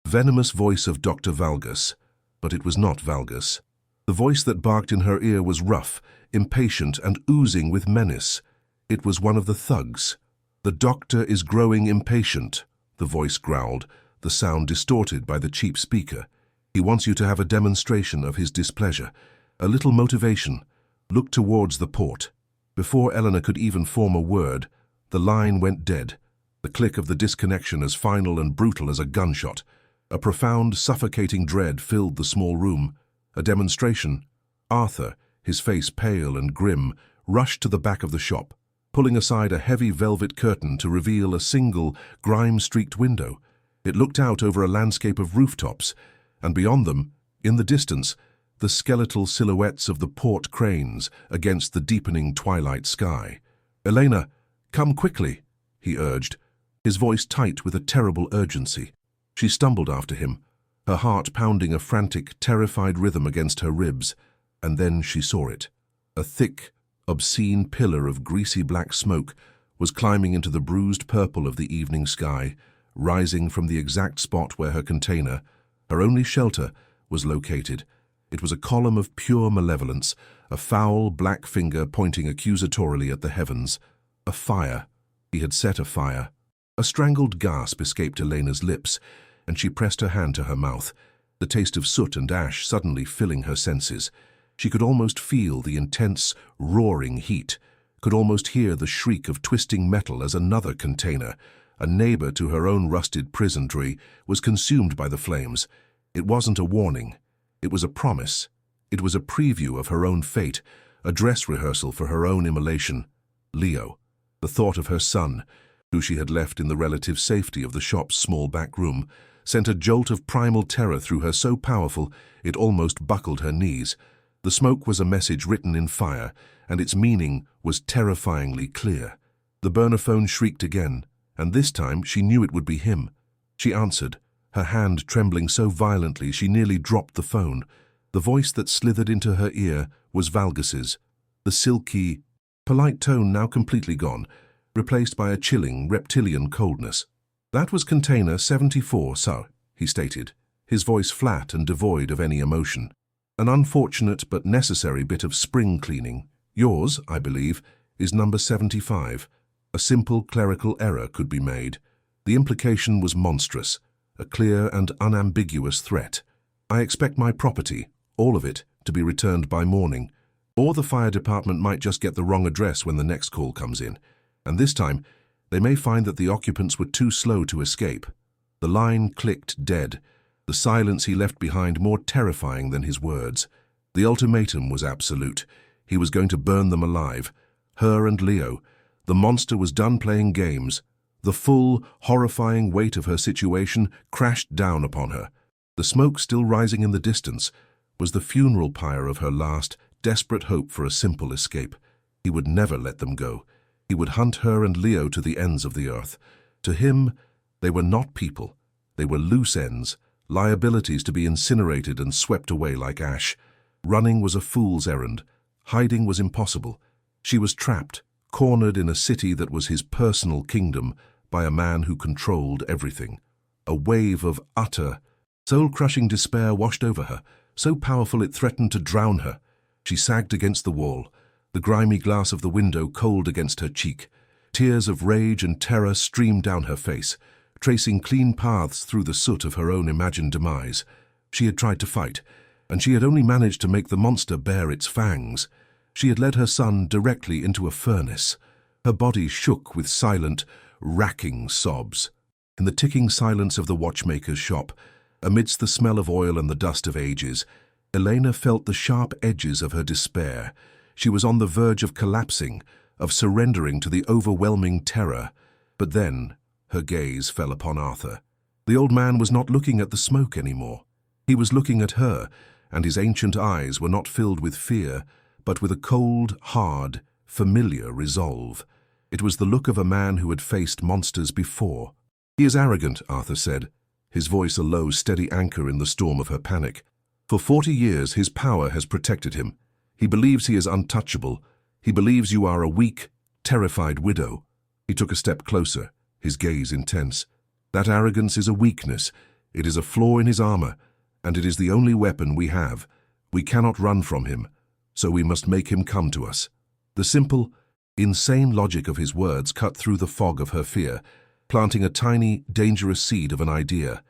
venomous voice of Dr. Valgus. But it was not Valgus. The voice that barked in her ear was rough, impatient, and oozing with menace. It was one of the thugs. "The doctor is growing impatient," the voice growled, the sound distorted by the cheap speaker. "He wants you to have a demonstration of his displeasure, a little motivation. Look towards the port." Before Eleanor could even form a word, the line went dead, the click of the disconnection as final and brutal as a gunshot. A profound, suffocating dread filled the small room. A demonstration? Arthur, his face pale and grim, rushed to the back of the shop, pulling aside a heavy velvet curtain to reveal a single, grime-streaked window. It looked out over a landscape of rooftops, and beyond them, in the distance, the skeletal silhouettes of the port cranes against the deepening twilight sky. "Elena, come quickly," he urged, his voice tight with a terrible urgency. She stumbled after him, her heart pounding a frantic, terrified rhythm against her ribs, and then she saw it. A thick, obscene pillar of greasy black smoke was climbing into the bruised purple of the evening sky, rising from the exact spot where her container, her only shelter, was located. It was a column of pure malevolence, a foul black finger pointing accusatorily at the heavens. A fire. He had set a fire. A strangled gasp escaped Elena's lips, and she pressed her hand to her mouth, the taste of soot and ash suddenly filling her senses. She could almost feel the intense, roaring heat, could almost hear the shriek of twisting metal as another container, a neighbor to her own rusted prison tree, was consumed by the flames. It wasn't a warning. It was a promise. It was a preview of her own fate, a dress rehearsal for her own immolation. Leo. The thought of her son, who she had left in the relative safety of the shop's small back room, sent a jolt of primal terror through her so powerful it almost buckled her knees. The smoke was a message written in fire, and its meaning was terrifyingly clear. The burner phone shrieked again, and this time she knew it would be him. She answered, her hand trembling so violently she nearly dropped the phone. The voice that slithered into her ear was Valgus's, the silky, polite tone now completely gone, replaced by a chilling, reptilian coldness. "That was container 74, sir," he stated, his voice flat and devoid of any emotion. "An unfortunate but necessary bit of spring cleaning. Yours, I believe, is number 75. A simple clerical error could be made. The implication was monstrous, a clear and unambiguous threat. I expect my property, all of it, to be returned by morning. Or the fire department might just get the wrong address when the next call comes in. And this time, they may find that the occupants were too slow to escape." The line clicked dead, the silence he left behind more terrifying than his words. The ultimatum was absolute. He was going to burn them alive. Her and Leo. The monster was done playing games. The full, horrifying weight of her situation crashed down upon her. The smoke still rising in the distance was the funeral pyre of her last, desperate hope for a simple escape. He would never let them go. He would hunt her and Leo to the ends of the earth. To him, they were not people. They were loose ends, liabilities to be incinerated and swept away like ash. Running was a fool's errand. Hiding was impossible. She was trapped, cornered in a city that was his personal kingdom by a man who controlled everything. A wave of utter, soul-crushing despair washed over her, so powerful it threatened to drown her. She sagged against the wall, the grimy glass of the window cold against her cheek. Tears of rage and terror streamed down her face, tracing clean paths through the soot of her own imagined demise. She had tried to fight, and she had only managed to make the monster bare its fangs. She had led her son directly into a furnace. Her body shook with silent, racking sobs. In the ticking silence of the watchmaker's shop, amidst the smell of oil and the dust of ages, Elena felt the sharp edges of her despair. She was on the verge of collapsing, of surrendering to the overwhelming terror. But then her gaze fell upon Arthur. The old man was not looking at the smoke anymore. He was looking at her, and his ancient eyes were not filled with fear, but with a cold, hard, familiar resolve. It was the look of a man who had faced monsters before. "He is arrogant," Arthur said, his voice a low, steady anchor in the storm of her panic. For 40 years, his power has protected him. He believes he is untouchable. He believes you are a weak, terrified widow. He took a step closer, his gaze intense. That arrogance is a weakness. It is a flaw in his armor, and it is the only weapon we have. We cannot run from him, so we must make him come to us. The simple, insane logic of his words cut through the fog of her fear, planting a tiny, dangerous seed of an idea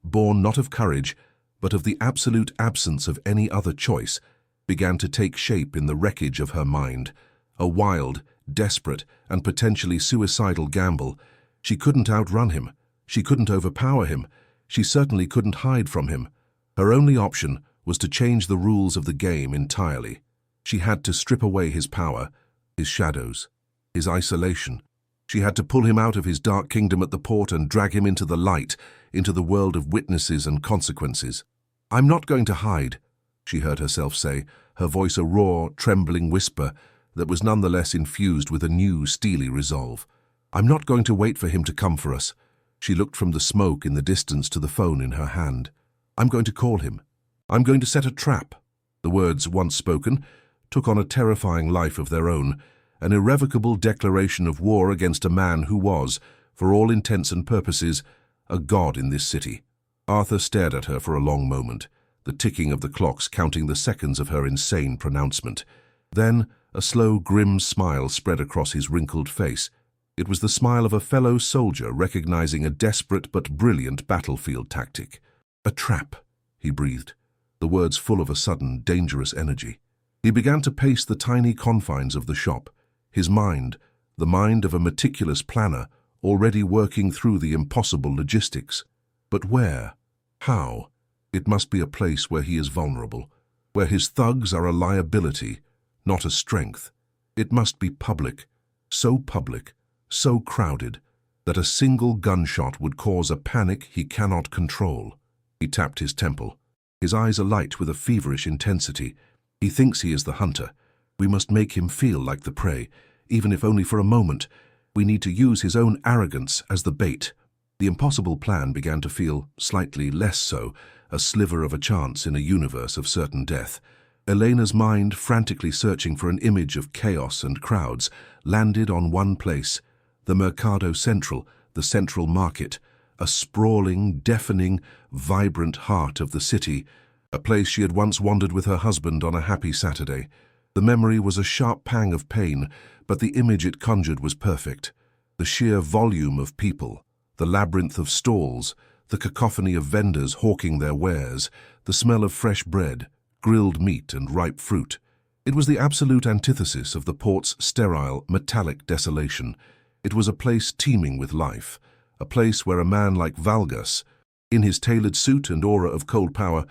born not of courage, but of the absolute absence of any other choice, began to take shape in the wreckage of her mind. A wild, desperate, and potentially suicidal gamble. She couldn't outrun him. She couldn't overpower him. She certainly couldn't hide from him. Her only option was to change the rules of the game entirely. She had to strip away his power, his shadows, his isolation. She had to pull him out of his dark kingdom at the port and drag him into the light, into the world of witnesses and consequences. "I'm not going to hide," she heard herself say, her voice a raw, trembling whisper that was nonetheless infused with a new, steely resolve. "I'm not going to wait for him to come for us." She looked from the smoke in the distance to the phone in her hand. "I'm going to call him. I'm going to set a trap." The words, once spoken, took on a terrifying life of their own, an irrevocable declaration of war against a man who was, for all intents and purposes, a god in this city. Arthur stared at her for a long moment, the ticking of the clocks counting the seconds of her insane pronouncement. Then a slow, grim smile spread across his wrinkled face. It was the smile of a fellow soldier recognizing a desperate but brilliant battlefield tactic. "A trap," he breathed, the words full of a sudden, dangerous energy. He began to pace the tiny confines of the shop, his mind, the mind of a meticulous planner, already working through the impossible logistics. But where? How? It must be a place where he is vulnerable, where his thugs are a liability, not a strength. It must be public, so crowded, that a single gunshot would cause a panic he cannot control. He tapped his temple, his eyes alight with a feverish intensity. He thinks he is the hunter. We must make him feel like the prey, even if only for a moment. We need to use his own arrogance as the bait. The impossible plan began to feel slightly less so, a sliver of a chance in a universe of certain death. Elena's mind, frantically searching for an image of chaos and crowds, landed on one place, the Mercado Central, the central market, a sprawling, deafening, vibrant heart of the city, a place she had once wandered with her husband on a happy Saturday. The memory was a sharp pang of pain, but the image it conjured was perfect. The sheer volume of people, the labyrinth of stalls, the cacophony of vendors hawking their wares, the smell of fresh bread, grilled meat and ripe fruit. It was the absolute antithesis of the port's sterile, metallic desolation. It was a place teeming with life, a place where a man like Valgas, in his tailored suit and aura of cold power,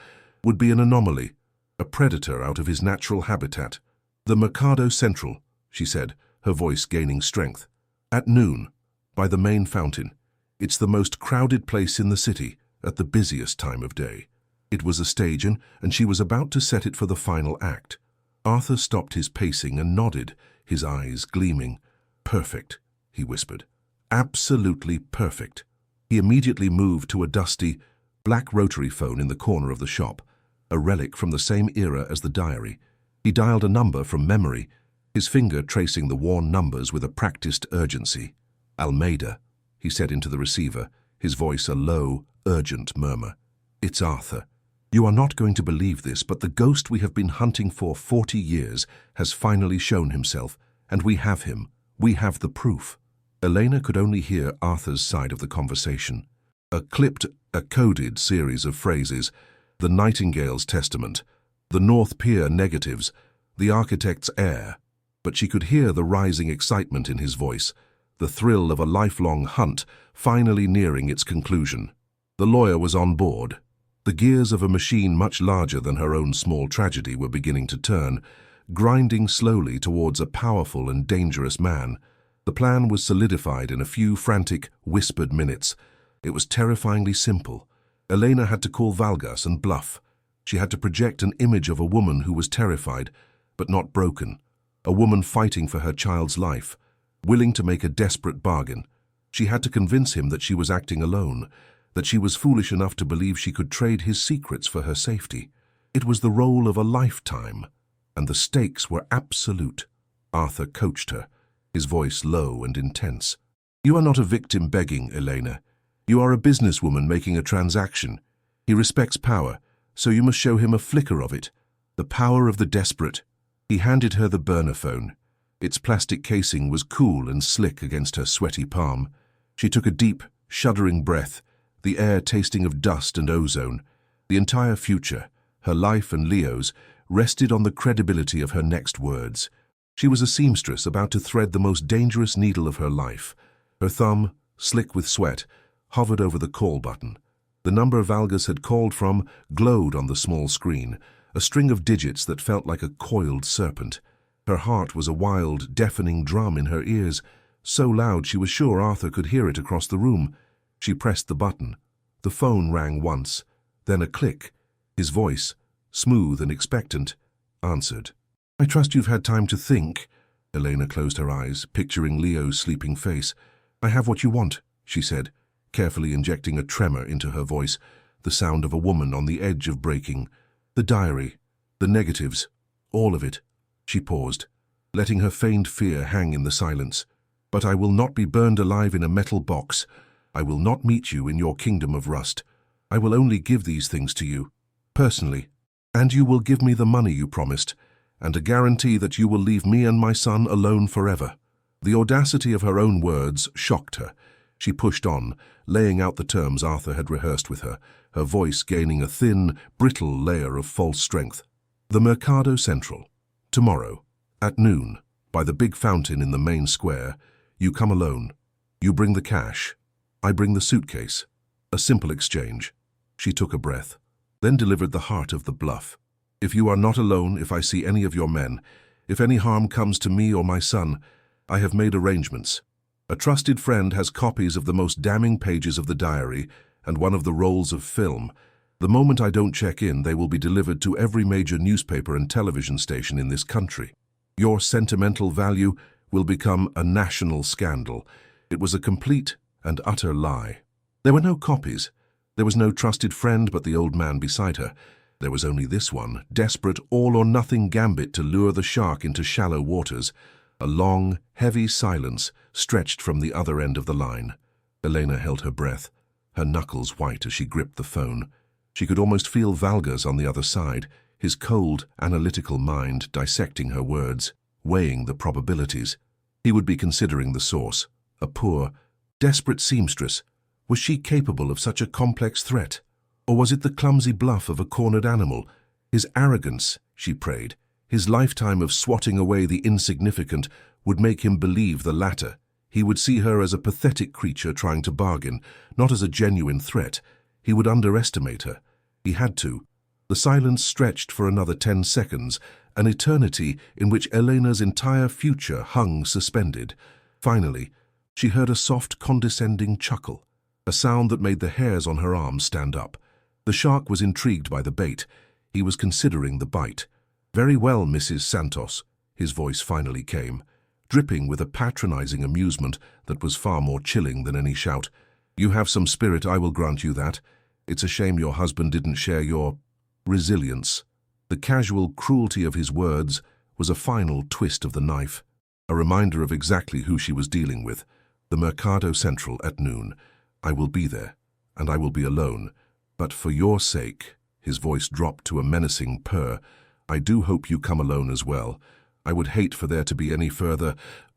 would be an anomaly, a predator out of his natural habitat. "The Mercado Central," she said, her voice gaining strength. "At noon, by the main fountain. It's the most crowded place in the city, at the busiest time of day." It was a stage, and she was about to set it for the final act. Arthur stopped his pacing and nodded, his eyes gleaming. "Perfect," he whispered. "Absolutely perfect." He immediately moved to a dusty, black rotary phone in the corner of the shop, a relic from the same era as the diary. He dialed a number from memory, his finger tracing the worn numbers with a practiced urgency. "Almeida," he said into the receiver, his voice a low, urgent murmur. "It's Arthur. You are not going to believe this, but the ghost we have been hunting for 40 years has finally shown himself, and we have him. We have the proof." Elena could only hear Arthur's side of the conversation. A clipped, a coded series of phrases, the Nightingale's testament, the North Pier negatives, the architect's heir. But she could hear the rising excitement in his voice, the thrill of a lifelong hunt finally nearing its conclusion. The lawyer was on board. The gears of a machine much larger than her own small tragedy were beginning to turn, grinding slowly towards a powerful and dangerous man. The plan was solidified in a few frantic, whispered minutes. It was terrifyingly simple. Elena had to call Valgas and bluff. She had to project an image of a woman who was terrified, but not broken. A woman fighting for her child's life, willing to make a desperate bargain. She had to convince him that she was acting alone, that she was foolish enough to believe she could trade his secrets for her safety. It was the role of a lifetime, and the stakes were absolute. Arthur coached her, his voice low and intense. "You are not a victim begging, Elena. You are a businesswoman making a transaction. He respects power, so you must show him a flicker of it. The power of the desperate." He handed her the burner phone. Its plastic casing was cool and slick against her sweaty palm. She took a deep, shuddering breath, the air tasting of dust and ozone. The entire future, her life and Leo's, rested on the credibility of her next words. She was a seamstress about to thread the most dangerous needle of her life. Her thumb, slick with sweat, hovered over the call button. The number Valgas had called from glowed on the small screen, a string of digits that felt like a coiled serpent. Her heart was a wild, deafening drum in her ears, so loud she was sure Arthur could hear it across the room. She pressed the button. The phone rang once, then a click. His voice, smooth and expectant, answered. "I trust you've had time to think." Elena closed her eyes, picturing Leo's sleeping face. "I have what you want," she said, carefully injecting a tremor into her voice, the sound of a woman on the edge of breaking. "The diary, the negatives, all of it." She paused, letting her feigned fear hang in the silence. "But I will not be burned alive in a metal box. I will not meet you in your kingdom of rust. I will only give these things to you, personally. And you will give me the money you promised, and a guarantee that you will leave me and my son alone forever." The audacity of her own words shocked her. She pushed on, laying out the terms Arthur had rehearsed with her, her voice gaining a thin, brittle layer of false strength. "The Mercado Central. Tomorrow, at noon, by the big fountain in the main square. You come alone. You bring the cash. I bring the suitcase. A simple exchange." She took a breath, then delivered the heart of the bluff. "If you are not alone, if I see any of your men, if any harm comes to me or my son, I have made arrangements. A trusted friend has copies of the most damning pages of the diary and one of the rolls of film. The moment I don't check in, they will be delivered to every major newspaper and television station in this country. Your sentimental value will become a national scandal." It was a complete and utter lie. There were no copies. There was no trusted friend but the old man beside her. There was only this one, desperate all-or-nothing gambit to lure the shark into shallow waters. A long, heavy silence stretched from the other end of the line. Elena held her breath, her knuckles white as she gripped the phone. She could almost feel Valgas on the other side, his cold, analytical mind dissecting her words, weighing the probabilities. He would be considering the source. A poor, desperate seamstress. Was she capable of such a complex threat? Or was it the clumsy bluff of a cornered animal? His arrogance, she prayed, his lifetime of swatting away the insignificant, would make him believe the latter. He would see her as a pathetic creature trying to bargain, not as a genuine threat. He would underestimate her. He had to. The silence stretched for another 10 seconds, an eternity in which Elena's entire future hung suspended. Finally, she heard a soft, condescending chuckle, a sound that made the hairs on her arms stand up. The shark was intrigued by the bait. He was considering the bite. "Very well, Mrs. Santos," his voice finally came, dripping with a patronizing amusement that was far more chilling than any shout. "You have some spirit, I will grant you that. It's a shame your husband didn't share your resilience." The casual cruelty of his words was a final twist of the knife, a reminder of exactly who she was dealing with. The Mercado Central at noon. "I will be there, and I will be alone. But for your sake," his voice dropped to a menacing purr, "I do hope you come alone as well. I would hate for there to be any further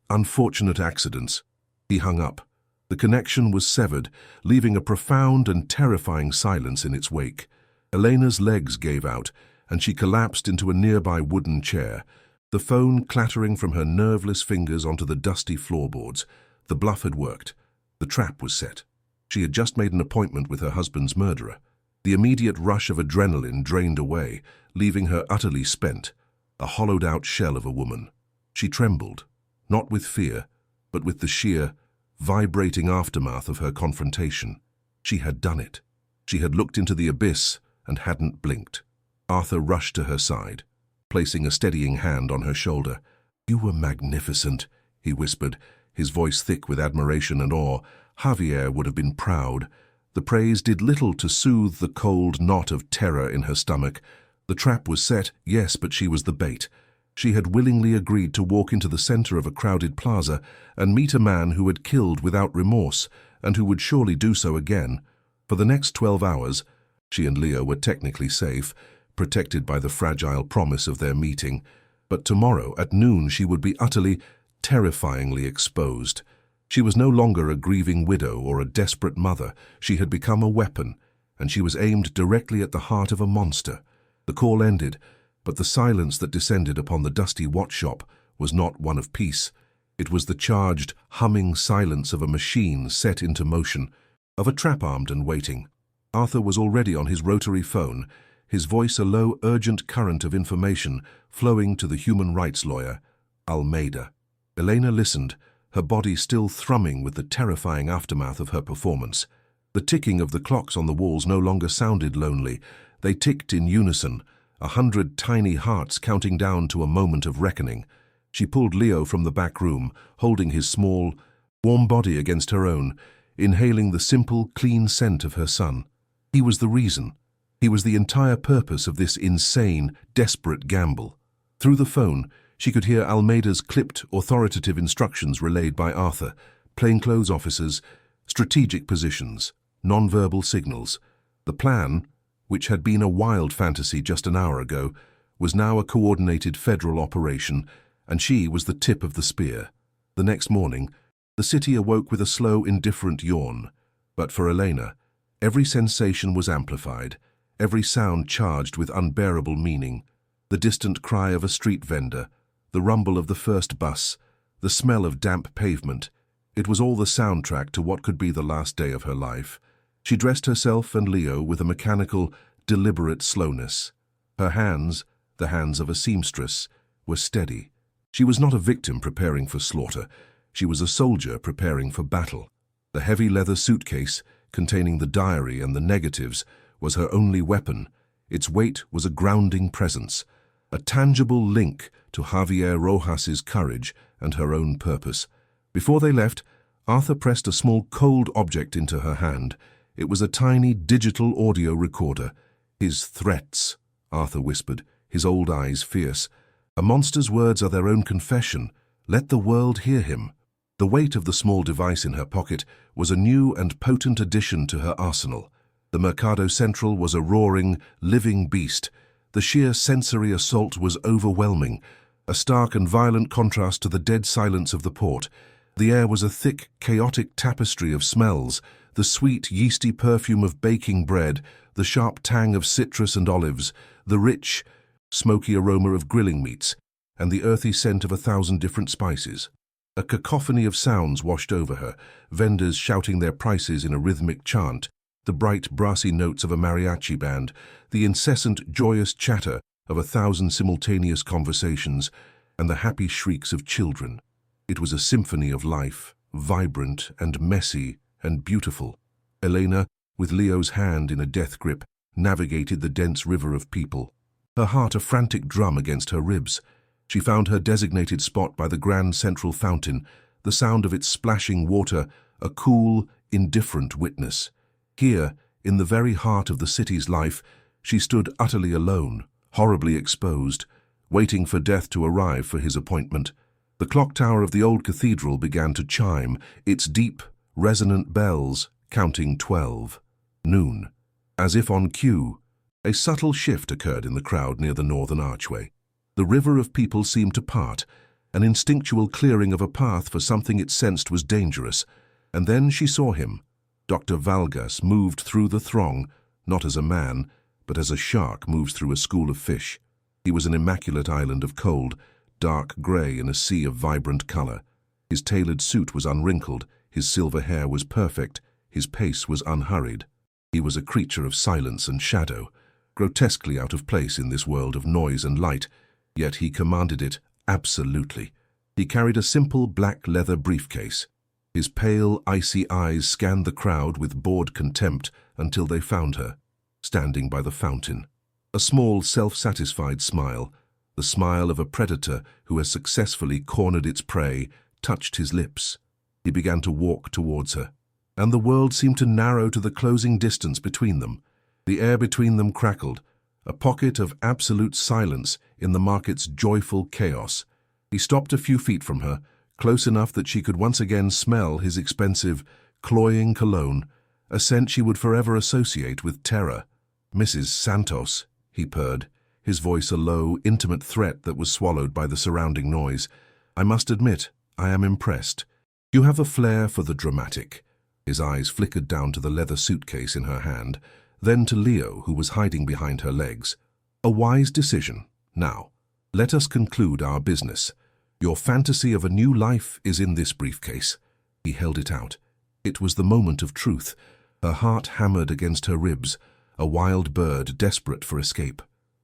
unfortunate accidents." He hung up. The connection was severed, leaving a profound and terrifying silence in its wake. Elena's legs gave out, and she collapsed into a nearby wooden chair, the phone clattering from her nerveless fingers onto the dusty floorboards. The bluff had worked. The trap was set. She had just made an appointment with her husband's murderer. The immediate rush of adrenaline drained away, leaving her utterly spent, a hollowed-out shell of a woman. She trembled, not with fear, but with the sheer, vibrating aftermath of her confrontation. She had done it. She had looked into the abyss and hadn't blinked. Arthur rushed to her side, placing a steadying hand on her shoulder. "You were magnificent," he whispered, his voice thick with admiration and awe. Javier would have been proud. The praise did little to soothe the cold knot of terror in her stomach. The trap was set, yes, but she was the bait. She had willingly agreed to walk into the center of a crowded plaza and meet a man who had killed without remorse and who would surely do so again. For the next 12 hours, she and Leo were technically safe, protected by the fragile promise of their meeting. But tomorrow, at noon, she would be utterly, terrifyingly exposed. She was no longer a grieving widow or a desperate mother. She had become a weapon, and she was aimed directly at the heart of a monster. The call ended, but the silence that descended upon the dusty watch shop was not one of peace. It was the charged, humming silence of a machine set into motion, of a trap armed and waiting. Arthur was already on his rotary phone, his voice a low, urgent current of information flowing to the human rights lawyer, Almeida. Elena listened, her body still thrumming with the terrifying aftermath of her performance. The ticking of the clocks on the walls no longer sounded lonely. They ticked in unison, 100 tiny hearts counting down to a moment of reckoning. She pulled Leo from the back room, holding his small, warm body against her own, inhaling the simple, clean scent of her son. He was the reason. He was the entire purpose of this insane, desperate gamble. Through the phone, she could hear Almeida's clipped, authoritative instructions relayed by Arthur, plainclothes officers, strategic positions, non-verbal signals. The plan, which had been a wild fantasy just an hour ago, was now a coordinated federal operation, and she was the tip of the spear. The next morning, the city awoke with a slow, indifferent yawn. But for Elena, every sensation was amplified, every sound charged with unbearable meaning. The distant cry of a street vendor, the rumble of the first bus, the smell of damp pavement. It was all the soundtrack to what could be the last day of her life. She dressed herself and Leo with a mechanical, deliberate slowness. Her hands, the hands of a seamstress, were steady. She was not a victim preparing for slaughter. She was a soldier preparing for battle. The heavy leather suitcase, containing the diary and the negatives, was her only weapon. Its weight was a grounding presence, a tangible link to Javier Rojas's courage and her own purpose. Before they left, Arthur pressed a small cold object into her hand. It was a tiny digital audio recorder. "His threats," Arthur whispered, his old eyes fierce. "A monster's words are their own confession. Let the world hear him." The weight of the small device in her pocket was a new and potent addition to her arsenal. The Mercado Central was a roaring, living beast. The sheer sensory assault was overwhelming, a stark and violent contrast to the dead silence of the port. The air was a thick, chaotic tapestry of smells, the sweet, yeasty perfume of baking bread, the sharp tang of citrus and olives, the rich, smoky aroma of grilling meats, and the earthy scent of 1,000 different spices. A cacophony of sounds washed over her, vendors shouting their prices in a rhythmic chant, the bright, brassy notes of a mariachi band, the incessant, joyous chatter of 1,000 simultaneous conversations, and the happy shrieks of children. It was a symphony of life, vibrant and messy and beautiful. Elena, with Leo's hand in a death grip, navigated the dense river of people. Her heart a frantic drum against her ribs. She found her designated spot by the grand central fountain, the sound of its splashing water, a cool, indifferent witness. Here, in the very heart of the city's life, she stood utterly alone, horribly exposed, waiting for death to arrive for his appointment. The clock tower of the old cathedral began to chime, its deep, resonant bells counting 12. Noon. As if on cue, a subtle shift occurred in the crowd near the northern archway. The river of people seemed to part, an instinctual clearing of a path for something it sensed was dangerous. And then she saw him. Dr. Valgas moved through the throng, not as a man, but as a shark moves through a school of fish. He was an immaculate island of cold, dark grey in a sea of vibrant colour. His tailored suit was unwrinkled, his silver hair was perfect, his pace was unhurried. He was a creature of silence and shadow, grotesquely out of place in this world of noise and light, yet he commanded it absolutely. He carried a simple black leather briefcase. His pale, icy eyes scanned the crowd with bored contempt until they found her, standing by the fountain. A small, self-satisfied smile, the smile of a predator who has successfully cornered its prey, touched his lips. He began to walk towards her. and the world seemed to narrow to the closing distance between them. The air between them crackled, a pocket of absolute silence in the market's joyful chaos. He stopped a few feet from her, close enough that she could once again smell his expensive, cloying cologne, a scent she would forever associate with terror. "Mrs. Santos," he purred, his voice a low, intimate threat that was swallowed by the surrounding noise. "I must admit, I am impressed. You have a flair for the dramatic." His eyes flickered down to the leather suitcase in her hand, then to Leo, who was hiding behind her legs. "A wise decision. Now, let us conclude our business. Your fantasy of a new life is in this briefcase." He held it out. It was the moment of truth. Her heart hammered against her ribs, a wild bird desperate for escape.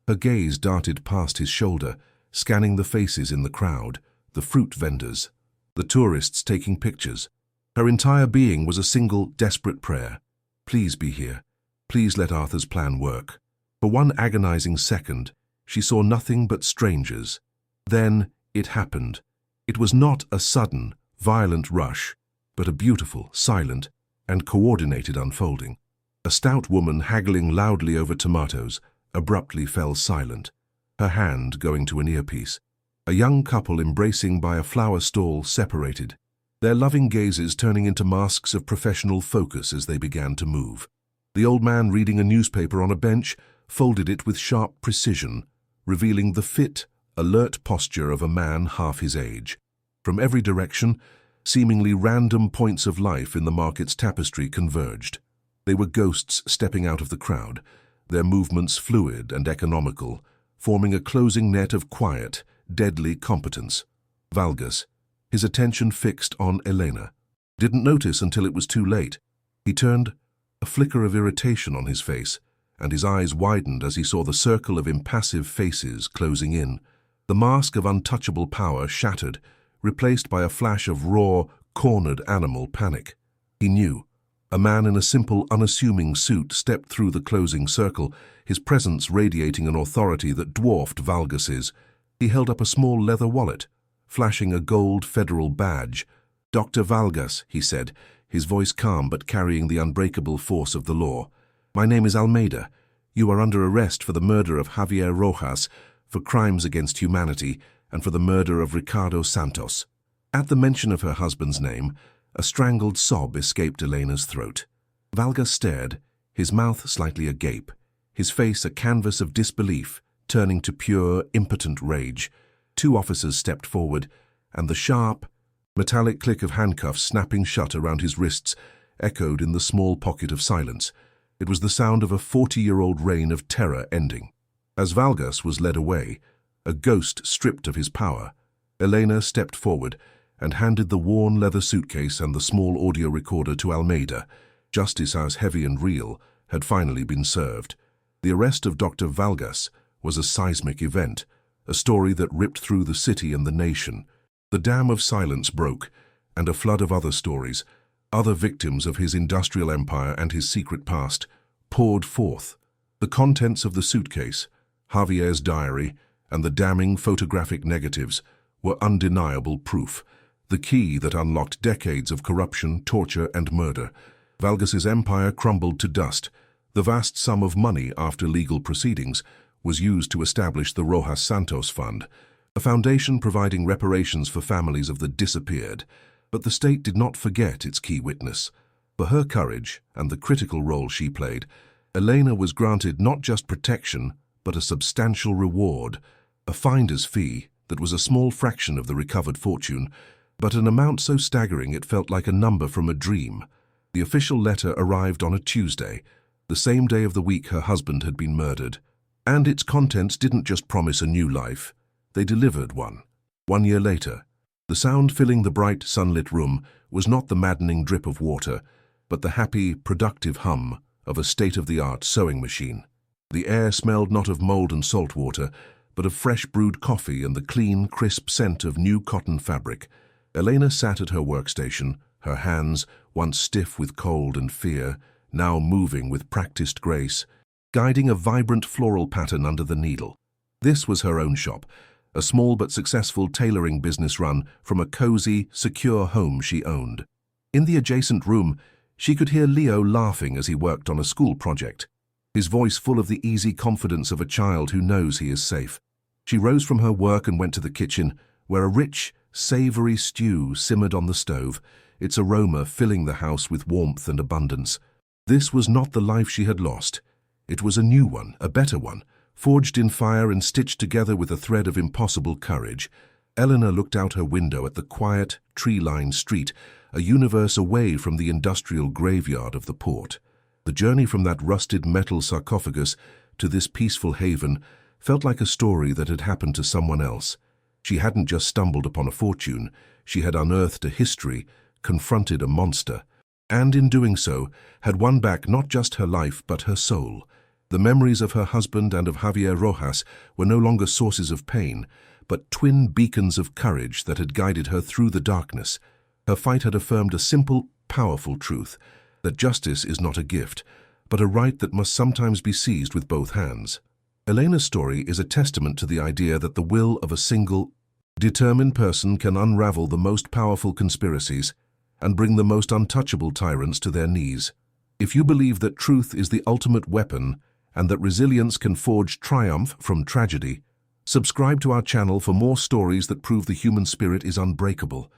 Her gaze darted past his shoulder, scanning the faces in the crowd, the fruit vendors, the tourists taking pictures. Her entire being was a single, desperate prayer. Please be here. Please let Arthur's plan work. For one agonizing second, she saw nothing but strangers. Then it happened. It was not a sudden, violent rush, but a beautiful, silent, and coordinated unfolding. A stout woman haggling loudly over tomatoes abruptly fell silent, her hand going to an earpiece. A young couple embracing by a flower stall separated, their loving gazes turning into masks of professional focus as they began to move. The old man reading a newspaper on a bench folded it with sharp precision, revealing the fit, alert posture of a man half his age. From every direction, seemingly random points of life in the market's tapestry converged. They were ghosts stepping out of the crowd, their movements fluid and economical, forming a closing net of quiet, deadly competence. Valgas, his attention fixed on Elena, didn't notice until it was too late. He turned, a flicker of irritation on his face, and his eyes widened as he saw the circle of impassive faces closing in. The mask of untouchable power shattered, replaced by a flash of raw, cornered animal panic. He knew. A man in a simple, unassuming suit stepped through the closing circle, his presence radiating an authority that dwarfed Valgas's. He held up a small leather wallet, flashing a gold federal badge. "Dr. Valgas," he said, his voice calm but carrying the unbreakable force of the law. "My name is Almeida. You are under arrest for the murder of Javier Rojas, for crimes against humanity, and for the murder of Ricardo Santos." At the mention of her husband's name, a strangled sob escaped Elena's throat. Valgas stared, his mouth slightly agape, his face a canvas of disbelief, turning to pure, impotent rage. Two officers stepped forward, and the sharp, metallic click of handcuffs snapping shut around his wrists echoed in the small pocket of silence. It was the sound of a 40-year-old reign of terror ending. As Valgas was led away, a ghost stripped of his power, Elena stepped forward and handed the worn leather suitcase and the small audio recorder to Almeida. Justice as heavy and real had finally been served. The arrest of Dr. Valgas was a seismic event, a story that ripped through the city and the nation. The dam of silence broke, and a flood of other stories, other victims of his industrial empire and his secret past, poured forth. The contents of the suitcase, Javier's diary, and the damning photographic negatives were undeniable proof, the key that unlocked decades of corruption, torture, and murder. Valgas's empire crumbled to dust. The vast sum of money after legal proceedings was used to establish the Rojas Santos Fund, a foundation providing reparations for families of the disappeared. But the state did not forget its key witness. For her courage and the critical role she played, Elena was granted not just protection, but a substantial reward, a finder's fee that was a small fraction of the recovered fortune, but an amount so staggering it felt like a number from a dream. The official letter arrived on a Tuesday, the same day of the week her husband had been murdered. And its contents didn't just promise a new life, they delivered one. 1 year later, the sound filling the bright, sunlit room was not the maddening drip of water, but the happy, productive hum of a state-of-the-art sewing machine. The air smelled not of mold and salt water, but of fresh brewed coffee and the clean, crisp scent of new cotton fabric. Elena sat at her workstation, her hands, once stiff with cold and fear, now moving with practiced grace, guiding a vibrant floral pattern under the needle. This was her own shop, a small but successful tailoring business run from a cozy, secure home she owned. In the adjacent room, She could hear Leo laughing as he worked on a school project, his voice full of the easy confidence of a child who knows he is safe. She rose from her work and went to the kitchen, where a rich, savory stew simmered on the stove, its aroma filling the house with warmth and abundance. This was not the life she had lost. It was a new one, a better one, forged in fire and stitched together with a thread of impossible courage. Eleanor looked out her window at the quiet, tree-lined street, a universe away from the industrial graveyard of the port. The journey from that rusted metal sarcophagus to this peaceful haven felt like a story that had happened to someone else. She hadn't just stumbled upon a fortune, she had unearthed a history, confronted a monster, and in doing so, had won back not just her life but her soul. The memories of her husband and of Javier Rojas were no longer sources of pain, but twin beacons of courage that had guided her through the darkness. Her fight had affirmed a simple, powerful truth, that justice is not a gift, but a right that must sometimes be seized with both hands. Elena's story is a testament to the idea that the will of a single, determined person can unravel the most powerful conspiracies and bring the most untouchable tyrants to their knees. If you believe that truth is the ultimate weapon and that resilience can forge triumph from tragedy, subscribe to our channel for more stories that prove the human spirit is unbreakable.